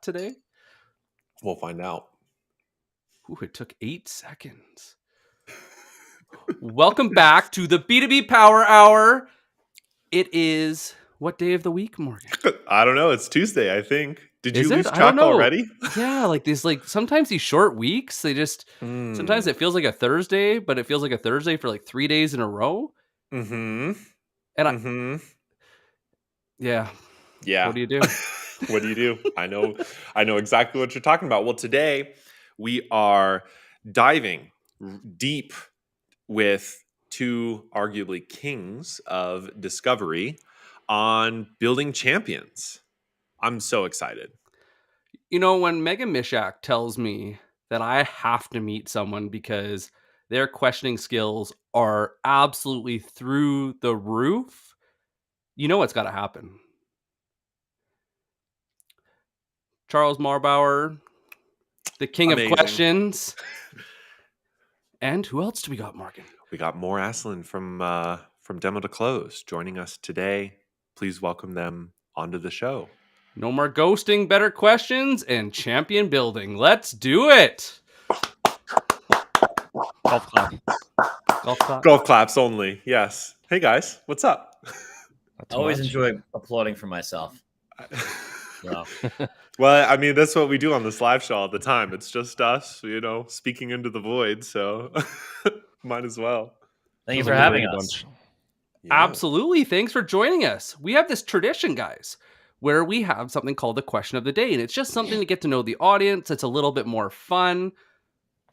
today? We'll find out. Ooh, it took 8 seconds. Welcome back to the B2B Power Hour. It is what day of the week, Morgan? I don't know. It's Tuesday, I think. Did Is you it? lose I don't track know. already? Yeah, like these, sometimes these short weeks, they just sometimes it feels like a Thursday, but it feels like a Thursday for like 3 days in a row. Mm-hmm. And yeah. Yeah. What do you do? What do you do? I know exactly what you're talking about. Well, today we are diving deep with two arguably kings of discovery on building champions. I'm so excited. You know, when Megan Mishak tells me that I have to meet someone because their questioning skills are absolutely through the roof, you know what's got to happen. Charles Muhlbauer, the king of Amazing. questions. And who else do we got, Morgan? We got Mor Assouline from Demo to Close joining us today. Please welcome them onto the show. No more ghosting, better questions, and champion building. Let's do it. Golf clap. Golf clap. Golf claps only. Yes. Hey guys, what's up? Not I always much. enjoy applauding for myself. So, Well, I mean, that's what we do on this live show all the time. It's just us, speaking into the void. So might as well. thank you Sounds for like a having Brady us. bunch. Yeah. Absolutely. Thanks for joining us. We have this tradition, guys, where we have something called the question of the day, and it's just something to get to know the audience. It's a little bit more fun.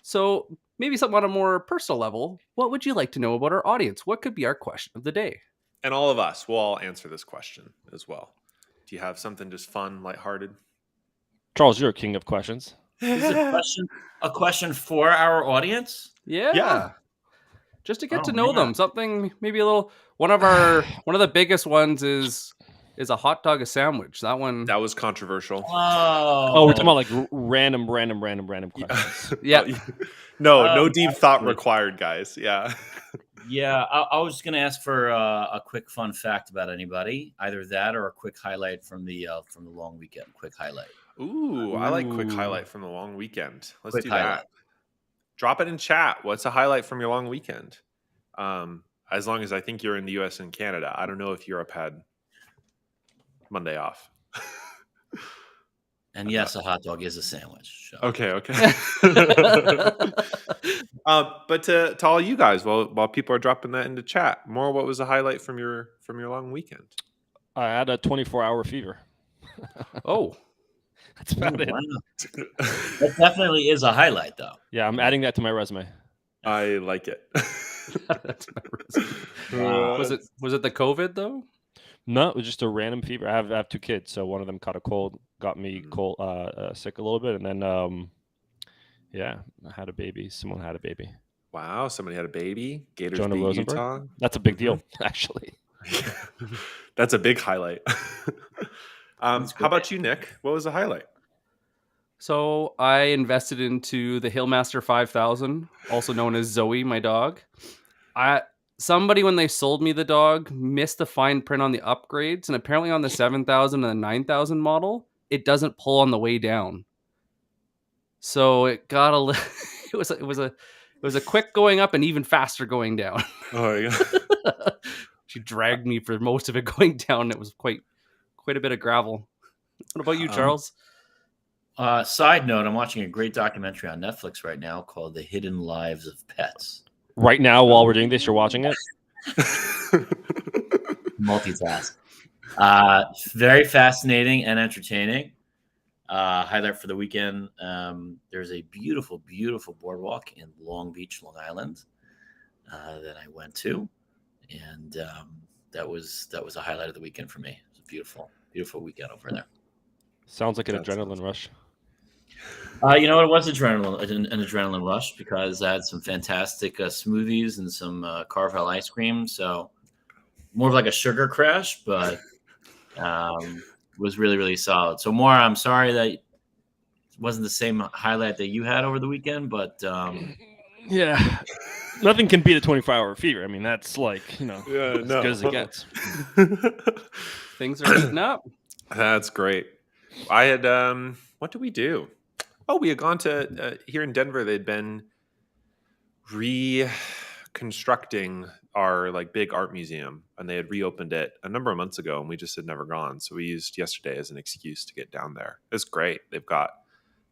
So maybe something on a more personal level. What would you like to know about our audience? What could be our question of the day? And all of us will all answer this question as well. Do you have something just fun, lighthearted? Charles, you're a king of questions. This is a question for our audience. Yeah. Just to get to know man. them. Something maybe a little one of the biggest ones is a hot dog a sandwich. That one. That was controversial. Oh, we're talking about like random questions. Yeah. No deep thought absolutely. required, guys. Yeah. Yeah, I was going to ask for a quick fun fact about anybody, either that or a quick highlight from the long weekend. Quick highlight. Ooh, I like quick Ooh. highlight from the long weekend. Let's Quick do highlight. that. Drop it in chat. What's a highlight from your long weekend? As long as I think you're in the US and Canada. I don't know if Europe had Monday off. And yes, a hot dog is a sandwich. So. Okay. But to all you guys, while people are dropping that into chat, more, what was a highlight from your long weekend? I had a 24-hour fever. Oh. That's about it. Wow. That definitely is a highlight, though. Yeah, I'm adding that to my resume. I like it. That's my resume. Wow. Was it the COVID though? No, it was just a random fever. I have two kids, so one of them caught a cold, got me sick a little bit, and then I had a baby. Someone had a baby. Wow, somebody had a baby. Gators Jonah beat Rosenberg? Utah. That's a big deal, actually. That's a big highlight. How about you, Nick? What was the highlight? So I invested into the Hillmaster 5000, also known as Zoe, my dog. Somebody, when they sold me the dog, missed the fine print on the upgrades, and apparently on the 7000 and the 9000 model, it doesn't pull on the way down. So it got it was a quick going up and even faster going down. Oh yeah. She dragged me for most of it going down. It was quite a bit of gravel. What about you, Charles? Side note, I'm watching a great documentary on Netflix right now called The Hidden Lives of Pets. Right now, while we're doing this, you're watching it? Multitask. Very fascinating and entertaining. Highlight for the weekend. There's a beautiful, beautiful boardwalk in Long Beach, Long Island that I went to. And that was a highlight of the weekend for me. It was a beautiful, beautiful weekend over there. Sounds like an adrenaline rush. You know what? It was an adrenaline rush because I had some fantastic smoothies and some Carvel ice cream. So more of like a sugar crash, but was really, really solid. So Maura, I'm sorry that it wasn't the same highlight that you had over the weekend, but yeah, nothing can beat a 24-hour fever. I mean, that's like, as good as it gets. Things are heating up. That's great. I had what did we do? Oh, we had gone to here in Denver. They'd been reconstructing our like big art museum, and they had reopened it a number of months ago, and we just had never gone. So we used yesterday as an excuse to get down there. It's great. They've got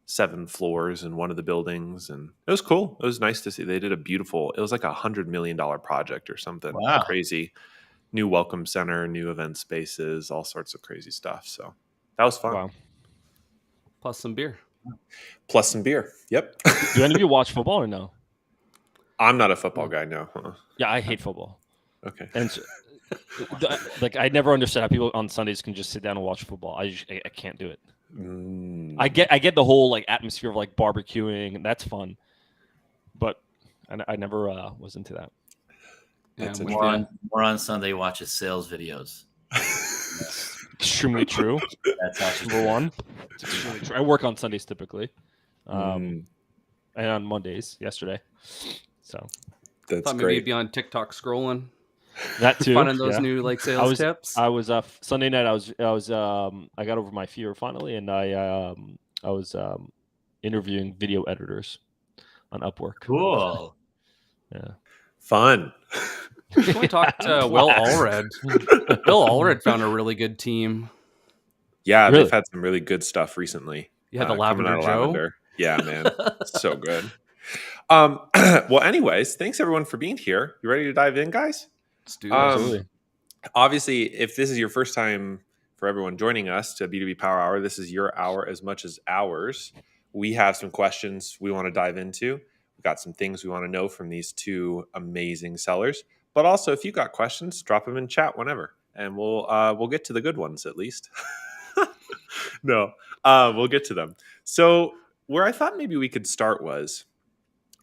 7 floors in one of the buildings, and it was cool. It was nice to see. They did a beautiful. It was like $100 million project or something Wow. crazy. New welcome center, new event spaces, all sorts of crazy stuff. So that was fun. Wow. Plus some beer. Plus some beer. Yep. Do any of you watch football or no? I'm not a football guy. No. Yeah, I hate football. Okay. And so, like, I never understood how people on Sundays can just sit down and watch football. I can't do it. I get the whole like atmosphere of like barbecuing, and that's fun. But I never was into that. Yeah, More on Sunday watches sales videos. Extremely true. That's actually Number one. It's extremely true. I work on Sundays typically, and on Mondays. Yesterday, so That's thought maybe great. you'd be on TikTok scrolling, that too. finding those yeah. new like sales tips. I was Sunday night. I got over my fever finally, and I was interviewing video editors on Upwork. cool. Yeah. Fun. We talked to Will Allred. Will Allred found a really good team. Yeah, Really? they've had some really good stuff recently. You had the coming out Lavender of Joe. Lavender. Yeah, man. So good. Well, anyways, thanks everyone for being here. You ready to dive in, guys? Let's do this. Absolutely. Obviously, if this is your first time for everyone joining us to B2B Power Hour, this is your hour as much as ours. We have some questions we want to dive into. We've got some things we want to know from these 2 amazing sellers. But also, if you got questions, drop them in chat whenever, and we'll get to the good ones at least. No, we'll get to them. So where I thought maybe we could start was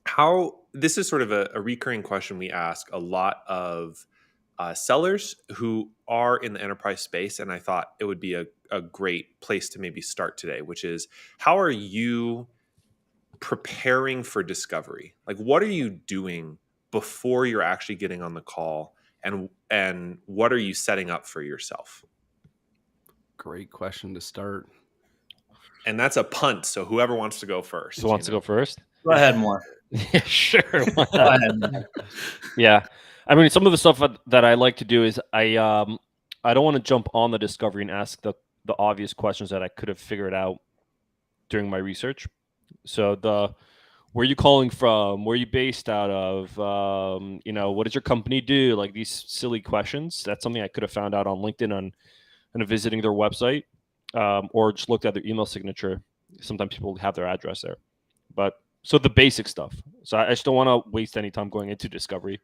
how this is sort of a recurring question we ask a lot of sellers who are in the enterprise space, and I thought it would be a great place to maybe start today, which is how are you preparing for discovery? Like, what are you doing before you're actually getting on the call, and what are you setting up for yourself? Great question to start. And that's a punt, so whoever wants to go first. Who wants to go first? Go ahead, more. Yeah, sure. Go ahead. Yeah, I mean, some of the stuff that I like to do is I don't want to jump on the discovery and ask the obvious questions that I could have figured out during my research. So where are you calling from? Where are you based out of? What does your company do? Like these silly questions. That's something I could have found out on LinkedIn and visiting their website, or just looked at their email signature. Sometimes people have their address there, but so the basic stuff. So I just don't want to waste any time going into discovery.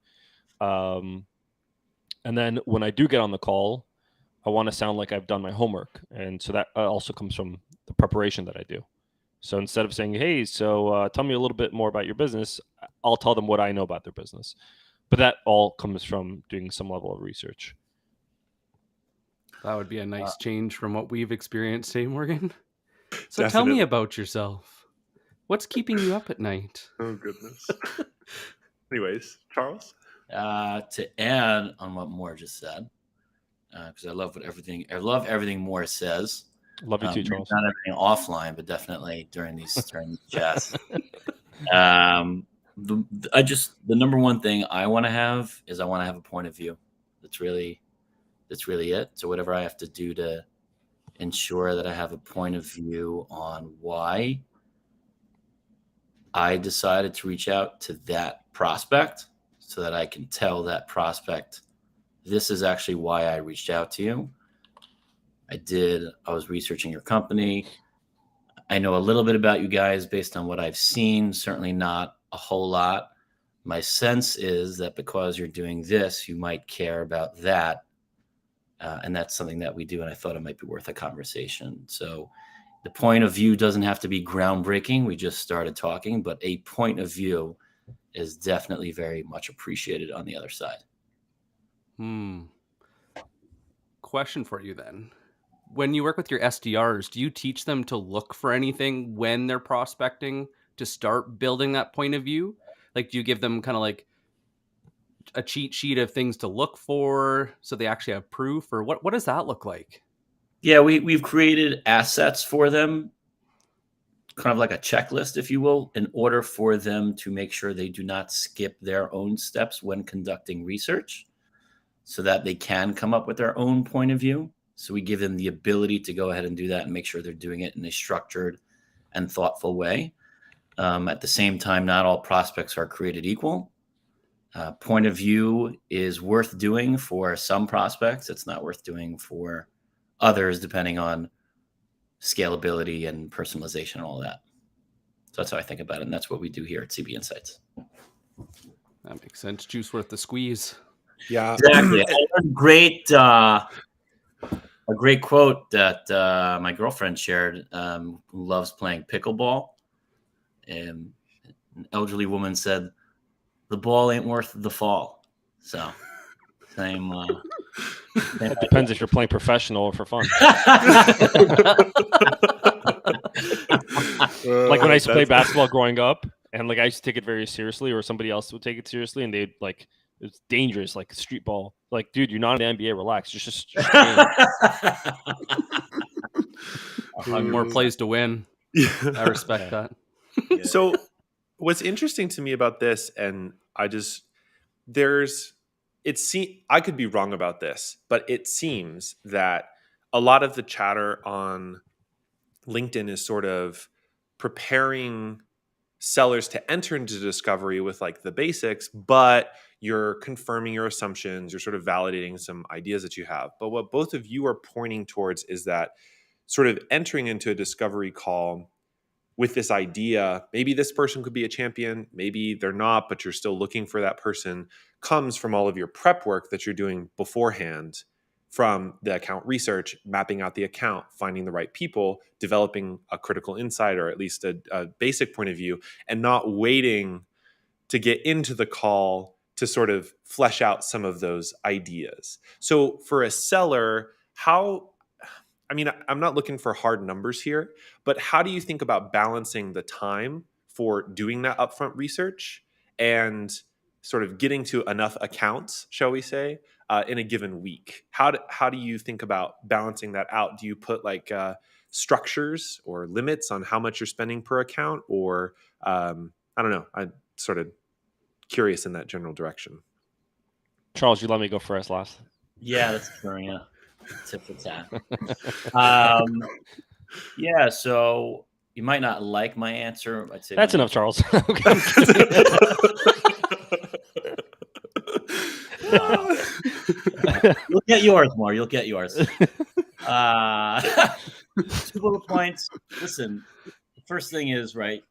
And then when I do get on the call, I want to sound like I've done my homework, and so that also comes from the preparation that I do. So instead of saying, hey, so tell me a little bit more about your business, I'll tell them what I know about their business. But that all comes from doing some level of research. That would be a nice change from what we've experienced, hey, Morgan? So tell Definitely. me about yourself. What's keeping you up at night? Oh, goodness. Anyways, Charles? To add on what Moore just said, because I love everything Moore says. Love you too, Charles. Not everything offline, but definitely during these chats. The number one thing I want to have is I want to have a point of view. That's really it. So whatever I have to do to ensure that I have a point of view on why I decided to reach out to that prospect, so that I can tell that prospect, this is actually why I reached out to you. I was researching your company. I know a little bit about you guys based on what I've seen, certainly not a whole lot. My sense is that because you're doing this, you might care about that. And that's something that we do. And I thought it might be worth a conversation. So the point of view doesn't have to be groundbreaking. We just started talking, but a point of view is definitely very much appreciated on the other side. Question for you then. When you work with your SDRs, do you teach them to look for anything when they're prospecting to start building that point of view? Like, do you give them kind of like a cheat sheet of things to look for so they actually have proof, or what does that look like? Yeah, we've created assets for them, kind of like a checklist, if you will, in order for them to make sure they do not skip their own steps when conducting research, so that they can come up with their own point of view. So we give them the ability to go ahead and do that and make sure they're doing it in a structured and thoughtful way. At the same time, not all prospects are created equal. Point of view is worth doing for some prospects. It's not worth doing for others, depending on scalability and personalization and all that. So that's how I think about it. And that's what we do here at CB Insights. That makes sense. Juice worth the squeeze. Yeah, Exactly. A great quote that my girlfriend shared, who loves playing pickleball. And an elderly woman said, "The ball ain't worth the fall." So same. It depends if you're playing professional or for fun. Like when I used to play basketball growing up, and like I used to take it very seriously, or somebody else would take it seriously, and they'd like, it's dangerous, like street ball. Like, dude, you're not in the NBA. Relax. Just More plays to win. I respect that. So what's interesting to me about this, and I could be wrong about this, but it seems that a lot of the chatter on LinkedIn is sort of preparing sellers to enter into discovery with like the basics, but you're confirming your assumptions, you're sort of validating some ideas that you have. But what both of you are pointing towards is that sort of entering into a discovery call with this idea, maybe this person could be a champion, maybe they're not, but you're still looking for that person, comes from all of your prep work that you're doing beforehand, from the account research, mapping out the account, finding the right people, developing a critical insight, or at least a basic point of view, and not waiting to get into the call to sort of flesh out some of those ideas. So for a seller, I'm not looking for hard numbers here, but how do you think about balancing the time for doing that upfront research and sort of getting to enough accounts, shall we say, in a given week? How do you think about balancing that out? Do you put like structures or limits on how much you're spending per account? Or I don't know. I'm sort of curious in that general direction. Charles, you let me go first last. Yeah, that's true. Yeah. Tip for tat. Yeah, so you might not like my answer. I'd say That's enough, Charles. You'll get yours, Mor. You'll get yours. 2 bullet points. Listen, the first thing is, right,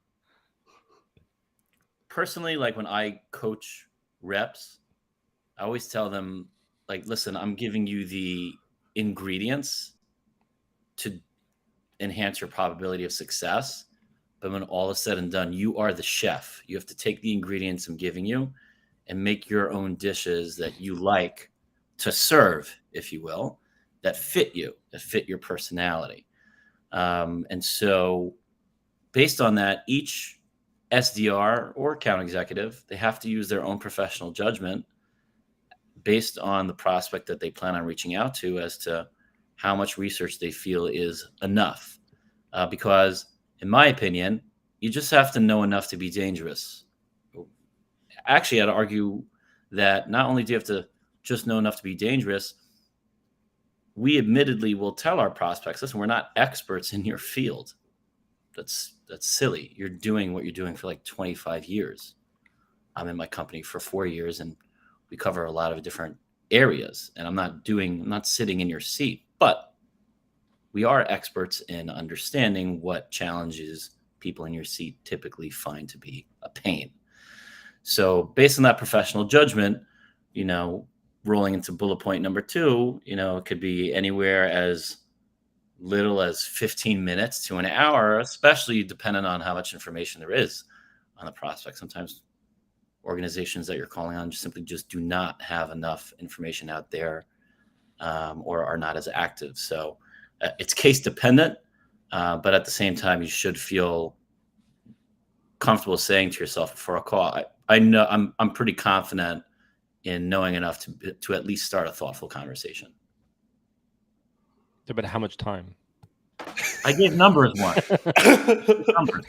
personally, like when I coach reps, I always tell them, like, listen, I'm giving you the ingredients to enhance your probability of success. But when all is said and done, you are the chef. You have to take the ingredients I'm giving you and make your own dishes that you like to serve, if you will, that fit you, that fit your personality. And so based on that, each SDR or account executive, they have to use their own professional judgment based on the prospect that they plan on reaching out to as to how much research they feel is enough. Because in my opinion, you just have to know enough to be dangerous. Actually, I'd argue that not only do you have to just know enough to be dangerous, we admittedly will tell our prospects, listen, we're not experts in your field. That's silly. You're doing what you're doing for like 25 years. I'm in my company for 4 years and we cover a lot of different areas, and I'm not sitting in your seat, but we are experts in understanding what challenges people in your seat typically find to be a pain. So based on that professional judgment, rolling into bullet point number 2, it could be anywhere as little as 15 minutes to an hour, especially depending on how much information there is on the prospect. Sometimes organizations that you're calling on just do not have enough information out there, or are not as active. So it's case dependent, but at the same time, you should feel comfortable saying to yourself before a call, I know I'm pretty confident in knowing enough to at least start a thoughtful conversation. But how much time? I gave numbers once. Numbers.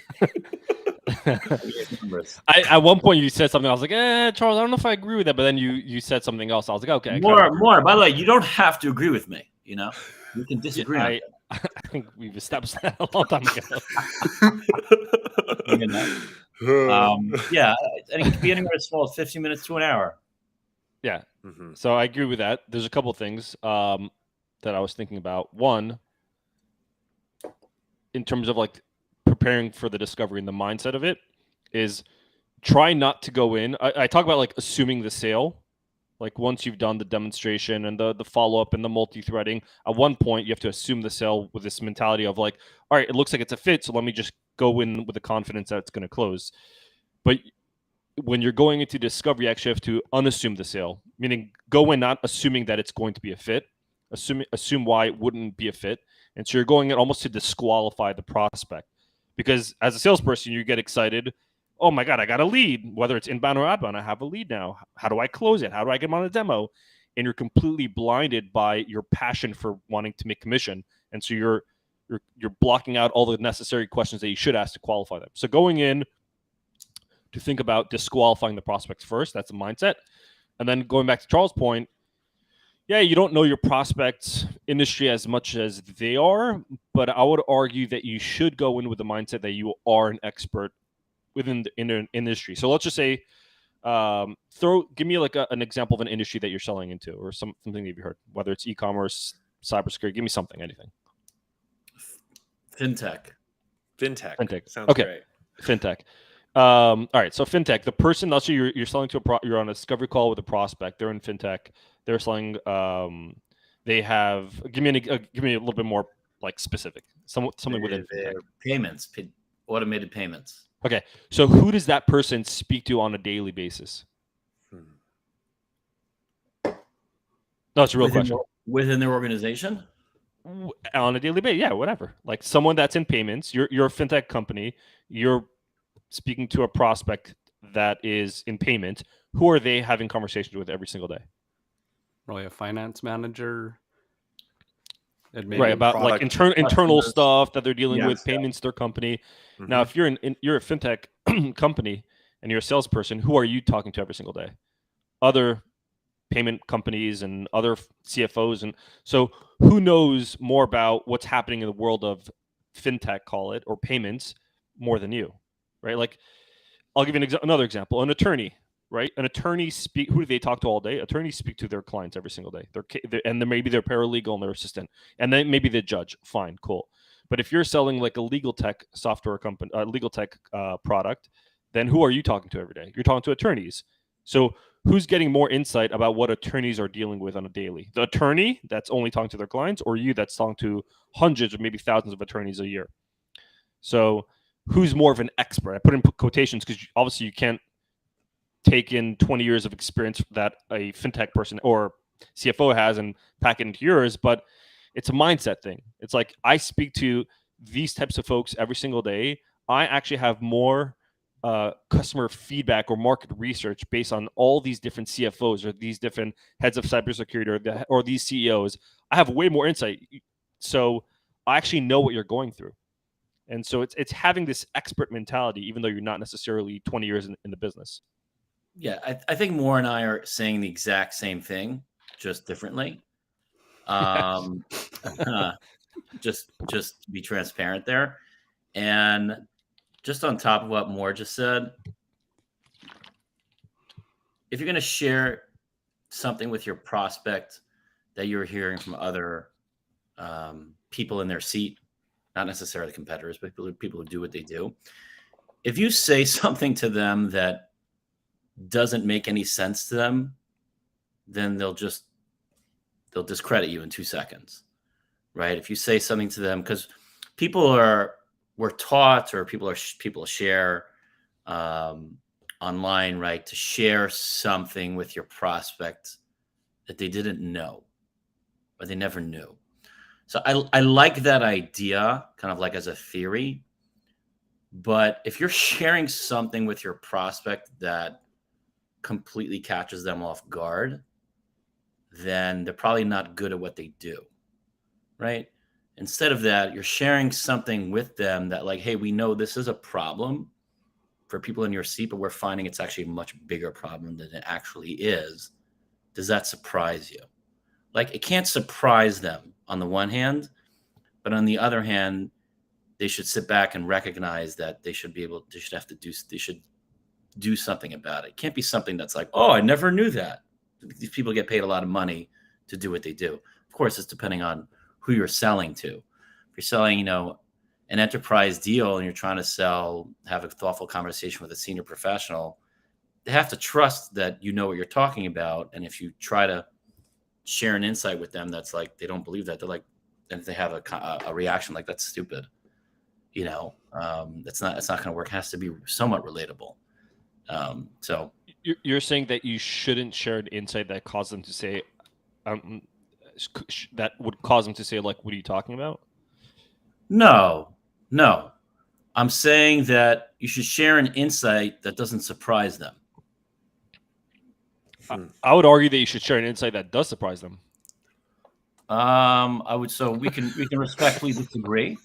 I gave numbers. At one point you said something. I was like, Charles, I don't know if I agree with that. But then you said something else. I was like, okay. More. By the way, you don't have to agree with me. You know, we can disagree on that. I think we've established that a long time ago. Yeah, I think it could be anywhere as small as 15 minutes to an hour. Yeah. So I agree with that. There's a couple of things that I was thinking about. One, in terms of like preparing for the discovery and the mindset of it, is try not to go in. I talk about like assuming the sale. Like once you've done the demonstration and the follow-up and the multi-threading, at one point you have to assume the sale with this mentality of like, all right, it looks like it's a fit, so let me just go in with the confidence that it's going to close. But when you're going into discovery, you actually have to unassume the sale, meaning go in not assuming that it's going to be a fit, assume why it wouldn't be a fit. And so you're going in almost to disqualify the prospect. Because as a salesperson, you get excited. Oh my God, I got a lead. Whether it's inbound or outbound, I have a lead now. How do I close it? How do I get them on a demo? And you're completely blinded by your passion for wanting to make commission. And so you're blocking out all the necessary questions that you should ask to qualify them. So going in to think about disqualifying the prospects first, that's a mindset. And then going back to Charles' point, yeah, you don't know your prospects' industry as much as they are, but I would argue that you should go in with the mindset that you are an expert within the industry. So let's just say, give me like an example of an industry that you're selling into, or something that you've heard, whether it's e-commerce, cybersecurity. Give me something, anything. Fintech. Sounds great. Fintech. All right. So fintech, the person, let's say you're selling to you're on a discovery call with a prospect. They're in fintech. They're selling. They have. Give me a little bit more like specific. Something within fintech. Payments, automated payments. Okay. So who does that person speak to on a daily basis? No, it's a real question. Within their organization? On a daily basis, yeah, whatever. Like someone that's in payments. You're a fintech company. You're speaking to a prospect that is in payment. Who are they having conversations with every single day? Probably a finance manager. Right, about like internal stuff that they're dealing with, payments, their company. Mm-hmm. Now, if you're a fintech company and you're a salesperson, who are you talking to every single day? Other payment companies and other CFOs. And so who knows more about what's happening in the world of fintech, call it, or payments more than you, right? Like I'll give you another example, an attorney. Right, an attorney who do they talk to all day? Attorneys speak to their clients every single day. And then maybe their paralegal and their assistant, and then maybe the judge. Fine, cool. But if you're selling like a legal tech software company, legal tech product, then who are you talking to every day? You're talking to attorneys. So who's getting more insight about what attorneys are dealing with on a daily? The attorney that's only talking to their clients, or you that's talking to hundreds or maybe thousands of attorneys a year? So who's more of an expert? I put in quotations because obviously you can't take in 20 years of experience that a fintech person or CFO has and pack it into yours, but it's a mindset thing. It's like I speak to these types of folks every single day. I actually have more customer feedback or market research based on all these different CFOs or these different heads of cybersecurity or these CEOs. I have way more insight. So I actually know what you're going through. And so it's having this expert mentality, even though you're not necessarily 20 years in the business. Yeah, I think Mor and I are saying the exact same thing, just differently. Just to be transparent there. And just on top of what Mor just said, if you're going to share something with your prospect that you're hearing from other people in their seat, not necessarily competitors, but people who do what they do, if you say something to them that doesn't make any sense to them, then they'll discredit you in 2 seconds, right? If you say something to them, because we're taught, or people share online, right, to share something with your prospect that they didn't know, or they never knew. So I like that idea, kind of like as a theory. But if you're sharing something with your prospect that completely catches them off guard, then they're probably not good at what they do. right? Instead of that, you're sharing something with them that, like, hey, we know this is a problem for people in your seat, but we're finding it's actually a much bigger problem than it actually is. Does that surprise you? Like, it can't surprise them on the one hand, but on the other hand, they should sit back and recognize that they should do something about it. It can't be something that's like, oh, I never knew that. These people get paid a lot of money to do what they do. Of course, it's depending on who you're selling to. If you're selling, an enterprise deal and you're trying to have a thoughtful conversation with a senior professional, they have to trust that you know what you're talking about. And if you try to share an insight with them that's like, they don't believe that, they're like, and if they have a reaction like, that's stupid, it's not going to work. It has to be somewhat relatable. So You're saying that you shouldn't share an insight that caused them to say, that would cause them to say, like, what are you talking about? No. I'm saying that you should share an insight that doesn't surprise them. I would argue that you should share an insight that does surprise them. So we can respectfully disagree.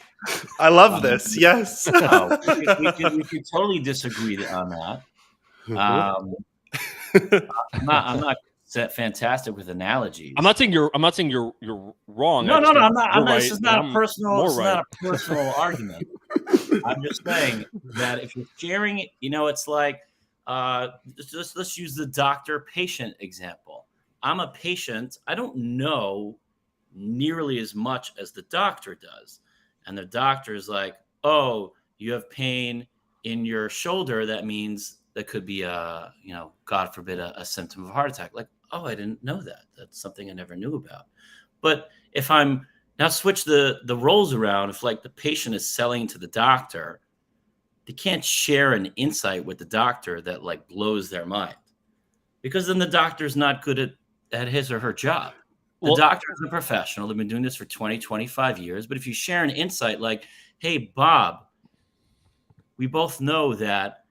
I love this. Yes. No, we can totally disagree on that. I'm not fantastic with analogies. I'm not saying you're wrong. No. I'm not. Right, this is not a personal. This is not a personal argument. I'm just saying that if you're sharing it, it's like, let's use the doctor-patient example. I'm a patient. I don't know nearly as much as the doctor does, and the doctor is like, "Oh, you have pain in your shoulder. That means that could be God forbid, a symptom of a heart attack." Like, oh, I didn't know that. That's something I never knew about. But if I'm now switch the roles around, if like the patient is selling to the doctor, they can't share an insight with the doctor that like blows their mind, because then the doctor's not good at his or her job. The doctor is a professional. They've been doing this for 20, 25 years. But if you share an insight like, hey, Bob, we both know that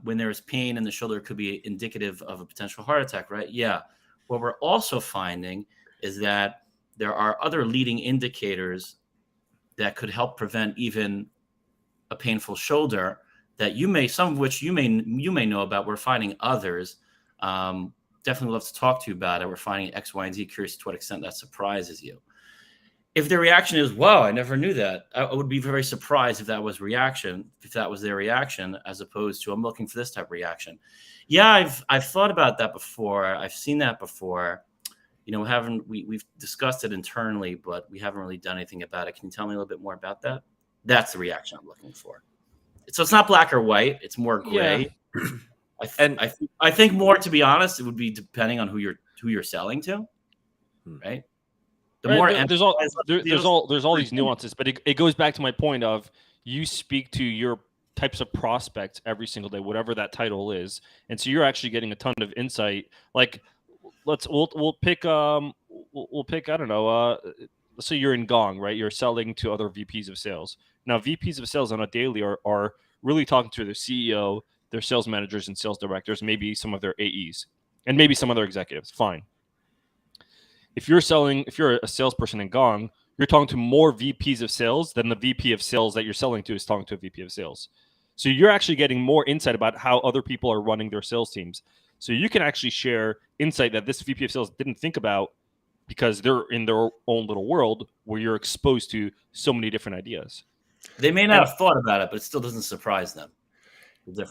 when there's pain in the shoulder, it could be indicative of a potential heart attack, right? Yeah. What we're also finding is that there are other leading indicators that could help prevent even a painful shoulder that some of which you may know about. We're finding others. Definitely love to talk to you about it. We're finding X, Y, and Z. Curious to what extent that surprises you. If the reaction is, wow, I never knew that, I would be very surprised if that was their reaction, as opposed to, I'm looking for this type of reaction. Yeah, I've thought about that before. I've seen that before. We've discussed it internally, but we haven't really done anything about it. Can you tell me a little bit more about that? That's the reaction I'm looking for. So it's not black or white. It's more gray. Yeah. I think more, to be honest, it would be depending on who you're selling to, right? There's all these nuances, but it goes back to my point of, you speak to your types of prospects every single day, whatever that title is, and so you're actually getting a ton of insight. Like, we'll pick I don't know. Let's say you're in Gong, right? You're selling to other VPs of sales. Now, VPs of sales on a daily are really talking to their CEO, their sales managers and sales directors, maybe some of their AEs, and maybe some other executives. Fine. If you're a salesperson in Gong, you're talking to more VPs of sales than the VP of sales that you're selling to is talking to a VP of sales. So you're actually getting more insight about how other people are running their sales teams. So you can actually share insight that this VP of sales didn't think about, because they're in their own little world where you're exposed to so many different ideas. They may not have thought about it, but it still doesn't surprise them.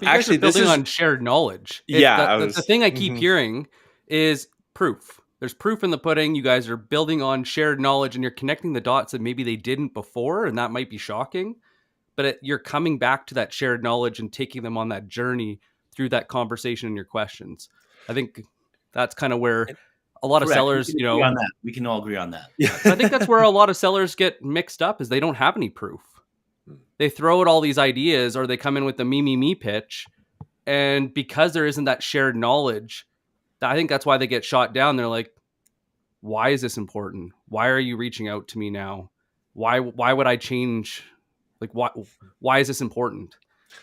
Actually, building on shared knowledge. The thing I keep hearing is proof. There's proof in the pudding. You guys are building on shared knowledge, and you're connecting the dots that maybe they didn't before, and that might be shocking. But you're coming back to that shared knowledge and taking them on that journey through that conversation and your questions. I think that's kind of where a lot of sellers, we can all agree on that. Yeah. I think that's where a lot of sellers get mixed up, is they don't have any proof. They throw out all these ideas, or they come in with the me pitch. And because there isn't that shared knowledge, I think that's why they get shot down. They're like, why is this important? Why are you reaching out to me now? Why would I change? Like, why is this important?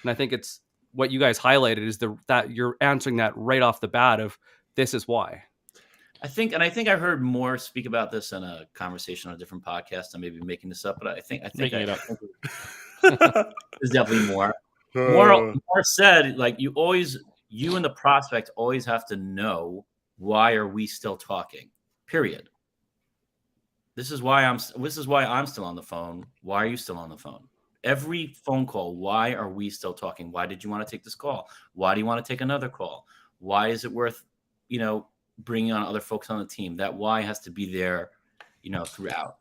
And I think it's what you guys highlighted is that you're answering that right off the bat of, this is why. I think I've heard Moore speak about this in a conversation on a different podcast. I may be making this up, but I think Making it up. there's definitely more. Uh, Moore said, like, you and the prospect always have to know, why are we still talking? Period. This is why I'm still on the phone. Why are you still on the phone? Every phone call, why are we still talking? Why did you want to take this call? Why do you want to take another call? Why is it worth, bringing on other folks on the team? That why has to be there, throughout.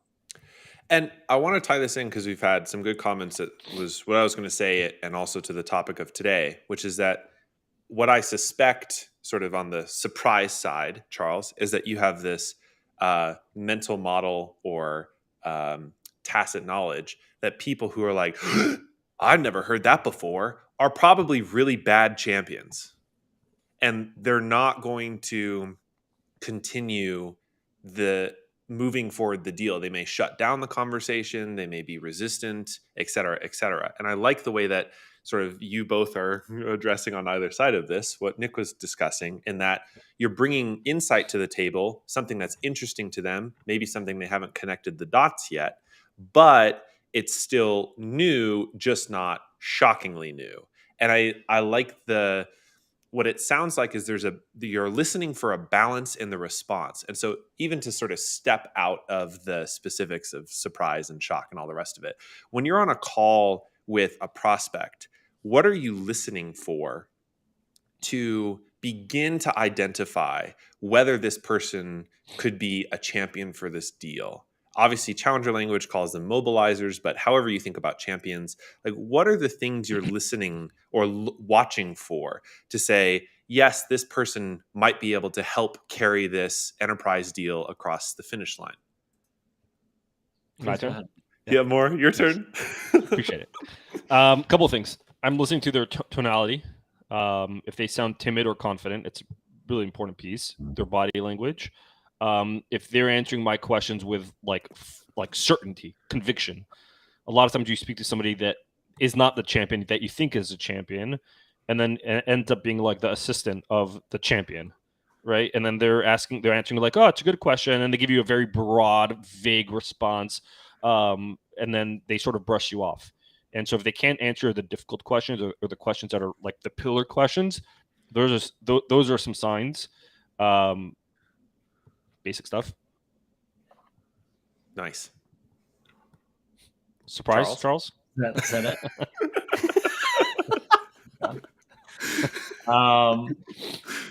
And I want to tie this in because we've had some good comments. That was what I was going to say, and also to the topic of today, which is that what I suspect, sort of on the surprise side, Charles, is that you have this mental model or tacit knowledge that people who are like, I've never heard that before, are probably really bad champions. And they're not going to continue moving forward the deal. They may shut down the conversation, they may be resistant, et cetera, et cetera. And I like the way that sort of you both are addressing on either side of this, what Nick was discussing, in that you're bringing insight to the table, something that's interesting to them, maybe something they haven't connected the dots yet, but it's still new, just not shockingly new. And I like what it sounds like is you're listening for a balance in the response. And so even to sort of step out of the specifics of surprise and shock and all the rest of it, when you're on a call with a prospect, what are you listening for to begin to identify whether this person could be a champion for this deal? Obviously, challenger language calls them mobilizers, but however you think about champions, like, what are the things you're listening or watching for to say, yes, this person might be able to help carry this enterprise deal across the finish line? My turn? Yeah, Mor, your turn. Appreciate it. Couple of things. I'm listening to their tonality. If they sound timid or confident, it's a really important piece. Their body language. If they're answering my questions with like certainty, conviction. A lot of times you speak to somebody that is not the champion that you think is a champion, and then ends up being like the assistant of the champion, right? And then they're answering like, "Oh, it's a good question," and they give you a very broad, vague response, and then they sort of brush you off. And so if they can't answer the difficult questions or the questions that are like the pillar questions, those are some signs. Basic stuff. Nice. Surprise, Charles? Is that it?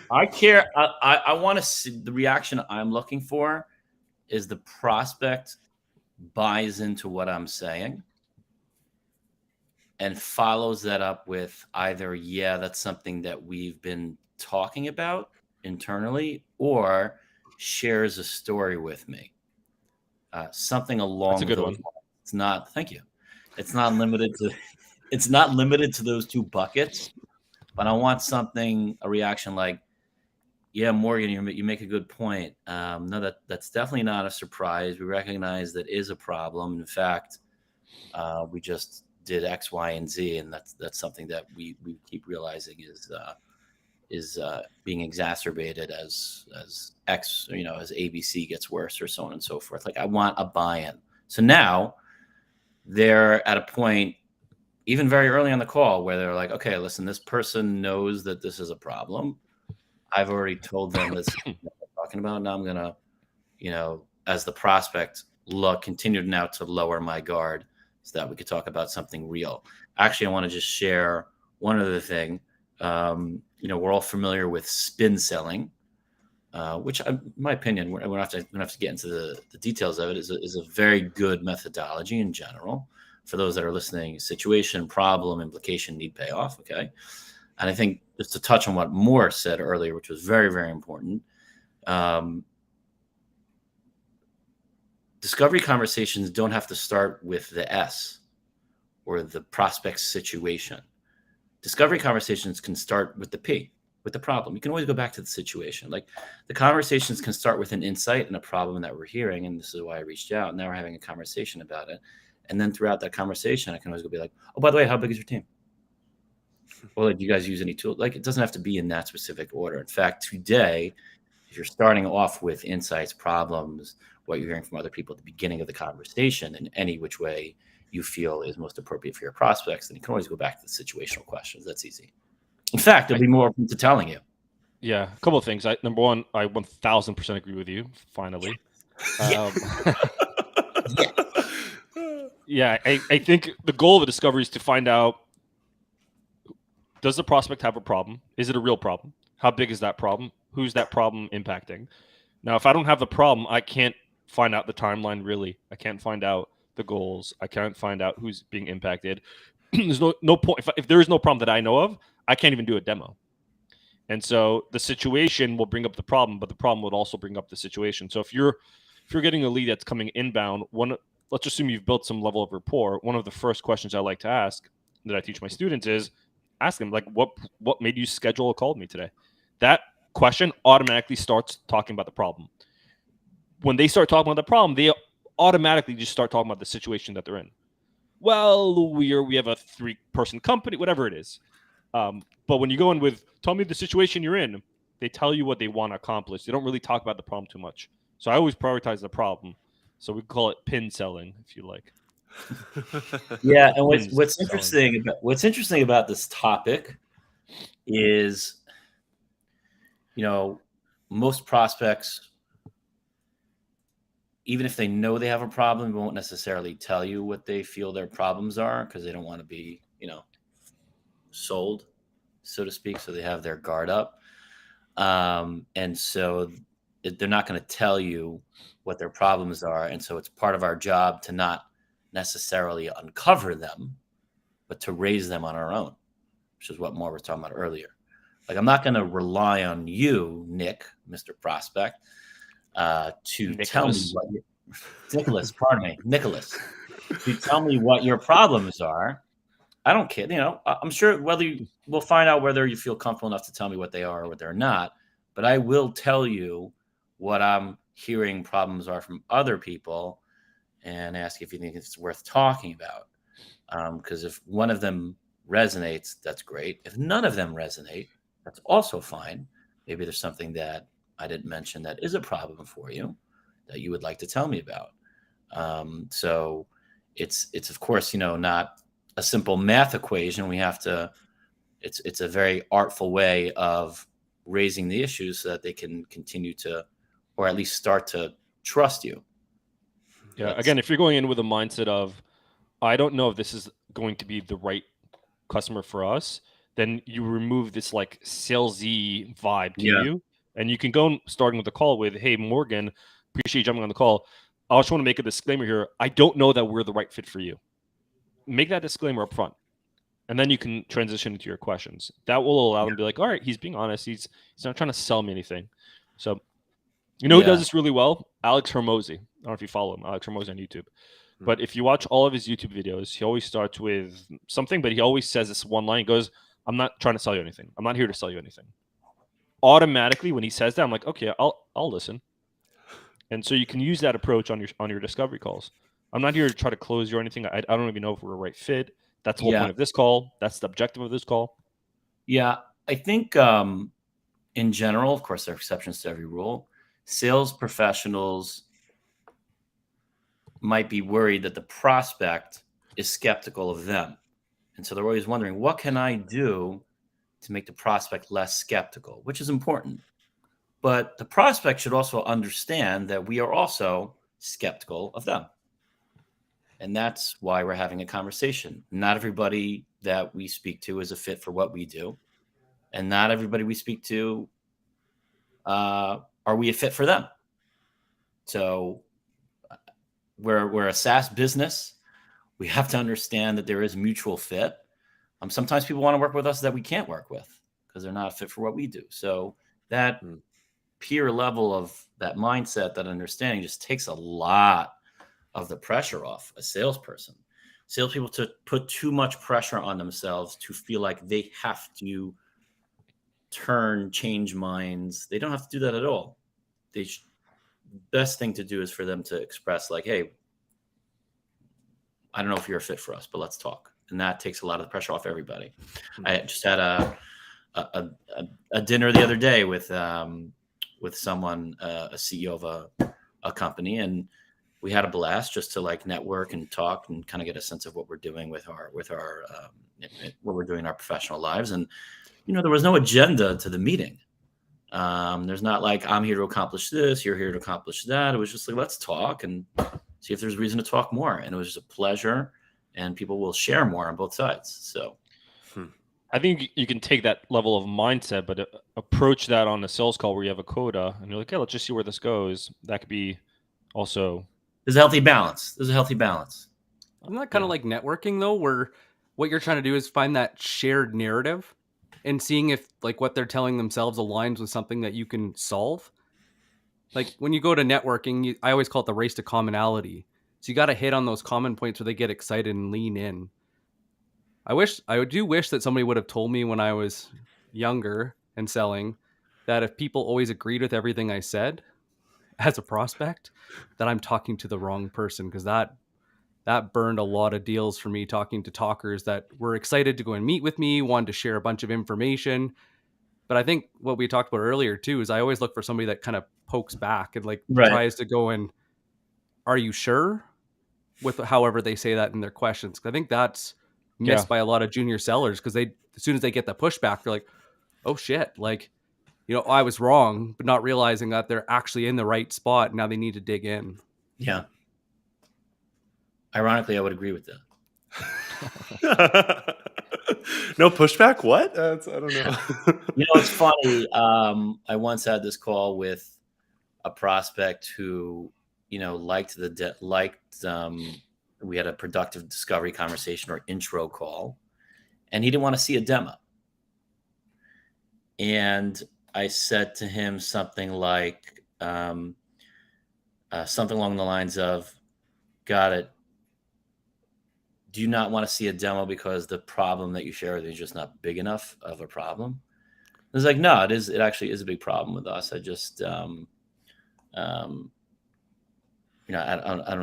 I care. I want to see the reaction I'm looking for is the prospect buys into what I'm saying and follows that up with either, yeah, that's something that we've been talking about internally, or shares a story with me. Something along That's a good those one. lines. It's not, thank you. It's not limited to those two buckets, but I want a reaction like, yeah, Morgan, you make a good point. No, that's definitely not a surprise. We recognize that is a problem. In fact, we just did X, Y, and Z, and that's something that we keep realizing is being exacerbated as X, as ABC gets worse, or so on and so forth. Like, I want a buy-in. So now they're at a point, even very early on the call, where they're like, okay, listen, this person knows that this is a problem. I've already told them this is what we're talking about. Now I'm going to, as the prospect, continue now to lower my guard so that we could talk about something real. Actually, I want to just share one other thing. We're all familiar with spin selling, which, in my opinion, we're going to have to get into the details of it, is a very good methodology in general for those that are listening. Situation, problem, implication, need, payoff. Okay. And I think just to touch on what Moore said earlier, which was very, very important, discovery conversations don't have to start with the S or the prospect's situation. Discovery conversations can start with the P, with the problem. You can always go back to the situation. Like, the conversations can start with an insight and a problem that we're hearing, and this is why I reached out. Now we're having a conversation about it. And then throughout that conversation, I can always go be like, oh, by the way, how big is your team? Or, like, do you guys use any tool? Like, it doesn't have to be in that specific order. In fact, today, If you're starting off with insights, problems, what you're hearing from other people at the beginning of the conversation in any which way you feel is most appropriate for your prospects, then you can always go back to the situational questions. That's easy. In fact, they'll be more open to telling you. Yeah, a couple of things. Number one, I 1000% agree with you. Finally, yeah, I think the goal of the discovery is to find out: does the prospect have a problem? Is it a real problem? How big is that problem? Who's that problem impacting? Now, if I don't have the problem, I can't find out the timeline. Really, I can't find out the goals. I can't find out who's being impacted. There's no point. If there is no problem that I know of, I can't even do a demo. And so the situation will bring up the problem, but the problem would also bring up the situation. So if you're getting a lead that's coming inbound, let's assume you've built some level of rapport. One of the first questions I like to ask that I teach my students is ask them, like, what made you schedule a call with me today? That question automatically starts talking about the problem. When they start talking about the problem, they automatically just start talking about the situation that they're in. Well, we have a 3-person company, whatever it is. But when you go in with, tell me the situation you're in, they tell you what they want to accomplish. They don't really talk about the problem too much. So I always prioritize the problem. So we call it pin selling, if you like. Yeah, and what's interesting about this topic is, most prospects, even if they know they have a problem, won't necessarily tell you what they feel their problems are because they don't want to be, sold, so to speak. So they have their guard up. And so they're not going to tell you what their problems are. And so it's part of our job to not necessarily uncover them, but to raise them on our own, which is what Mor was talking about earlier. Like, I'm not going to rely on you, Nick, Mr. Prospect, to tell me what Nicholas, to tell me what your problems are. I don't care. I'm sure we'll find out whether you feel comfortable enough to tell me what they are or what they're not. But I will tell you what I'm hearing problems are from other people, and ask if you think it's worth talking about. Because if one of them resonates, that's great. If none of them resonate, that's also fine. Maybe there's something that I didn't mention that is a problem for you that you would like to tell me about. So it's of course, not a simple math equation. It's a very artful way of raising the issues so that they can continue to, or at least start to trust you. Yeah. Again, if you're going in with a mindset of, I don't know if this is going to be the right customer for us, then you remove this like salesy vibe to you. And you can go starting with the call with, hey, Morgan, appreciate you jumping on the call. I just want to make a disclaimer here. I don't know that we're the right fit for you. Make that disclaimer up front. And then you can transition into your questions. That will allow them to be like, all right, he's being honest. He's not trying to sell me anything. So, who does this really well? Alex Hormozy. I don't know if you follow him, Alex Hormozy on YouTube. But if you watch all of his YouTube videos, he always starts with something, but he always says this one line. He goes, I'm not trying to sell you anything. I'm not here to sell you anything. Automatically, when he says that, I'm like, okay, I'll listen. And so you can use that approach on your discovery calls. I'm not here to try to close you or anything. I don't even know if we're a right fit. That's the whole point of this call. That's the objective of this call. Yeah, I think in general, of course, there are exceptions to every rule. Sales professionals might be worried that the prospect is skeptical of them. And so they're always wondering, what can I do to make the prospect less skeptical, which is important. But the prospect should also understand that we are also skeptical of them. And that's why we're having a conversation. Not everybody that we speak to is a fit for what we do. And not everybody we speak to, are we a fit for them? So we're a SaaS business. We have to understand that there is mutual fit. Sometimes people want to work with us that we can't work with because they're not a fit for what we do. So that peer level of that mindset, that understanding just takes a lot of the pressure off a salesperson. Salespeople to put too much pressure on themselves to feel like they have to change minds. They don't have to do that at all. Best thing to do is for them to express like, hey, I don't know if you're a fit for us, but let's talk. And that takes a lot of the pressure off everybody. I just had a dinner the other day with with someone, a CEO of a company, and we had a blast just to like network and talk and kind of get a sense of what we're doing with our what we're doing in our professional lives. And there was no agenda to the meeting. There's not like, I'm here to accomplish this, you're here to accomplish that. It was just like, let's talk and see if there's reason to talk more. And it was just a pleasure, and people will share more on both sides. So I think you can take that level of mindset, but approach that on a sales call where you have a quota and you're like, hey, let's just see where this goes. That could be also. There's a healthy balance. Isn't that kind of like networking though, where what you're trying to do is find that shared narrative and seeing if like what they're telling themselves aligns with something that you can solve. Like when you go to networking, I always call it the race to commonality. So you got to hit on those common points where they get excited and lean in. I do wish that somebody would have told me when I was younger and selling that if people always agreed with everything I said as a prospect, that I'm talking to the wrong person, because that burned a lot of deals for me, talking to talkers that were excited to go and meet with me, wanted to share a bunch of information. But I think what we talked about earlier too is I always look for somebody that kind of pokes back and like tries to go and, are you sure? With however they say that in their questions. I think that's missed by a lot of junior sellers, because as soon as they get the pushback, they're like, oh shit, like, I was wrong, but not realizing that they're actually in the right spot. Now they need to dig in. Yeah. Ironically, I would agree with that. No pushback? What? I don't know. It's funny. I once had this call with a prospect who, liked we had a productive discovery conversation or intro call, and he didn't want to see a demo. And I said to him something like, something along the lines of, got it. Do you not want to see a demo because the problem that you share with me is just not big enough of a problem? I was like, no, it is. It actually is a big problem with us. I just, I don't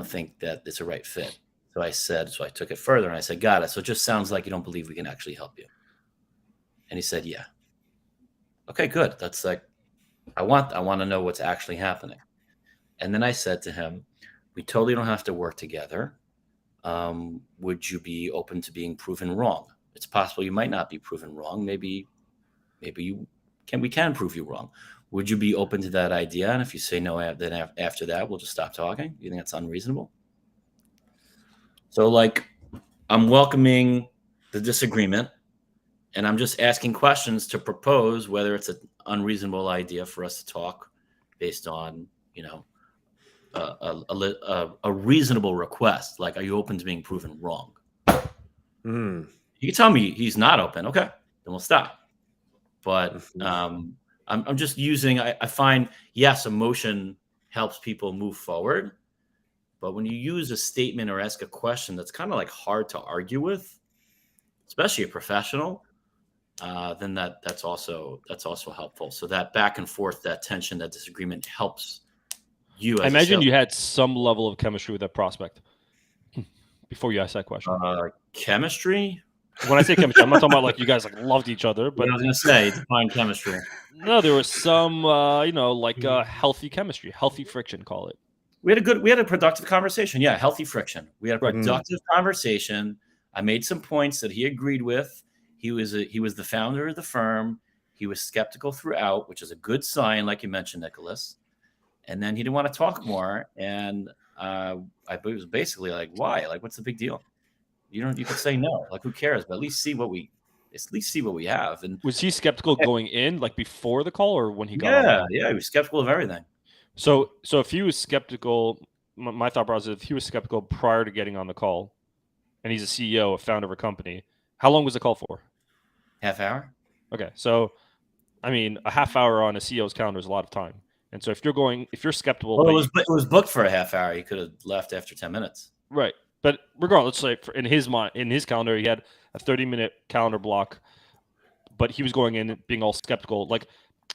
think that it's a right fit. So I took it further and I said, got it. So it just sounds like you don't believe we can actually help you. And he said, yeah. Okay, good. That's like, I want to know what's actually happening. And then I said to him, we totally don't have to work together. Would you be open to being proven wrong? It's possible you might not be proven wrong. Maybe we can prove you wrong. Would you be open to that idea? And if you say no, then after that, we'll just stop talking. You think that's unreasonable? So like, I'm welcoming the disagreement, and I'm just asking questions to propose whether it's an unreasonable idea for us to talk based on, a reasonable request. Like, are you open to being proven wrong? You can tell me he's not open. Okay, then we'll stop. But I'm just using, I find, yes, emotion helps people move forward. But when you use a statement or ask a question that's kind of like hard to argue with, especially a professional, then that's also helpful. So that back and forth, that tension, that disagreement helps you. I imagine you had some level of chemistry with that prospect before you asked that question. Chemistry? When I say chemistry, I'm not talking about like you guys like loved each other, but I was going to say define chemistry. No, there was some, healthy chemistry, healthy friction, call it. We had a productive conversation. Yeah, healthy friction. We had a productive conversation. I made some points that he agreed with. He was the founder of the firm. He was skeptical throughout, which is a good sign, like you mentioned, Nicholas. And then he didn't want to talk more. And I was basically like, why? Like, what's the big deal? You could say no. Like, who cares? But at least see what we have. And was he skeptical going in, like before the call, or when he got on? Yeah, he was skeptical of everything. So if he was skeptical, my thought process, if he was skeptical prior to getting on the call, and he's a CEO, a founder of a company, how long was the call for? Half hour. Okay, so I mean, a half hour on a CEO's calendar is a lot of time. And so if you're skeptical, well, it was booked for a half hour. He could have left after 10 minutes. Right, but regardless, like in his calendar, he had a 30-minute calendar block, but he was going in being all skeptical. Like,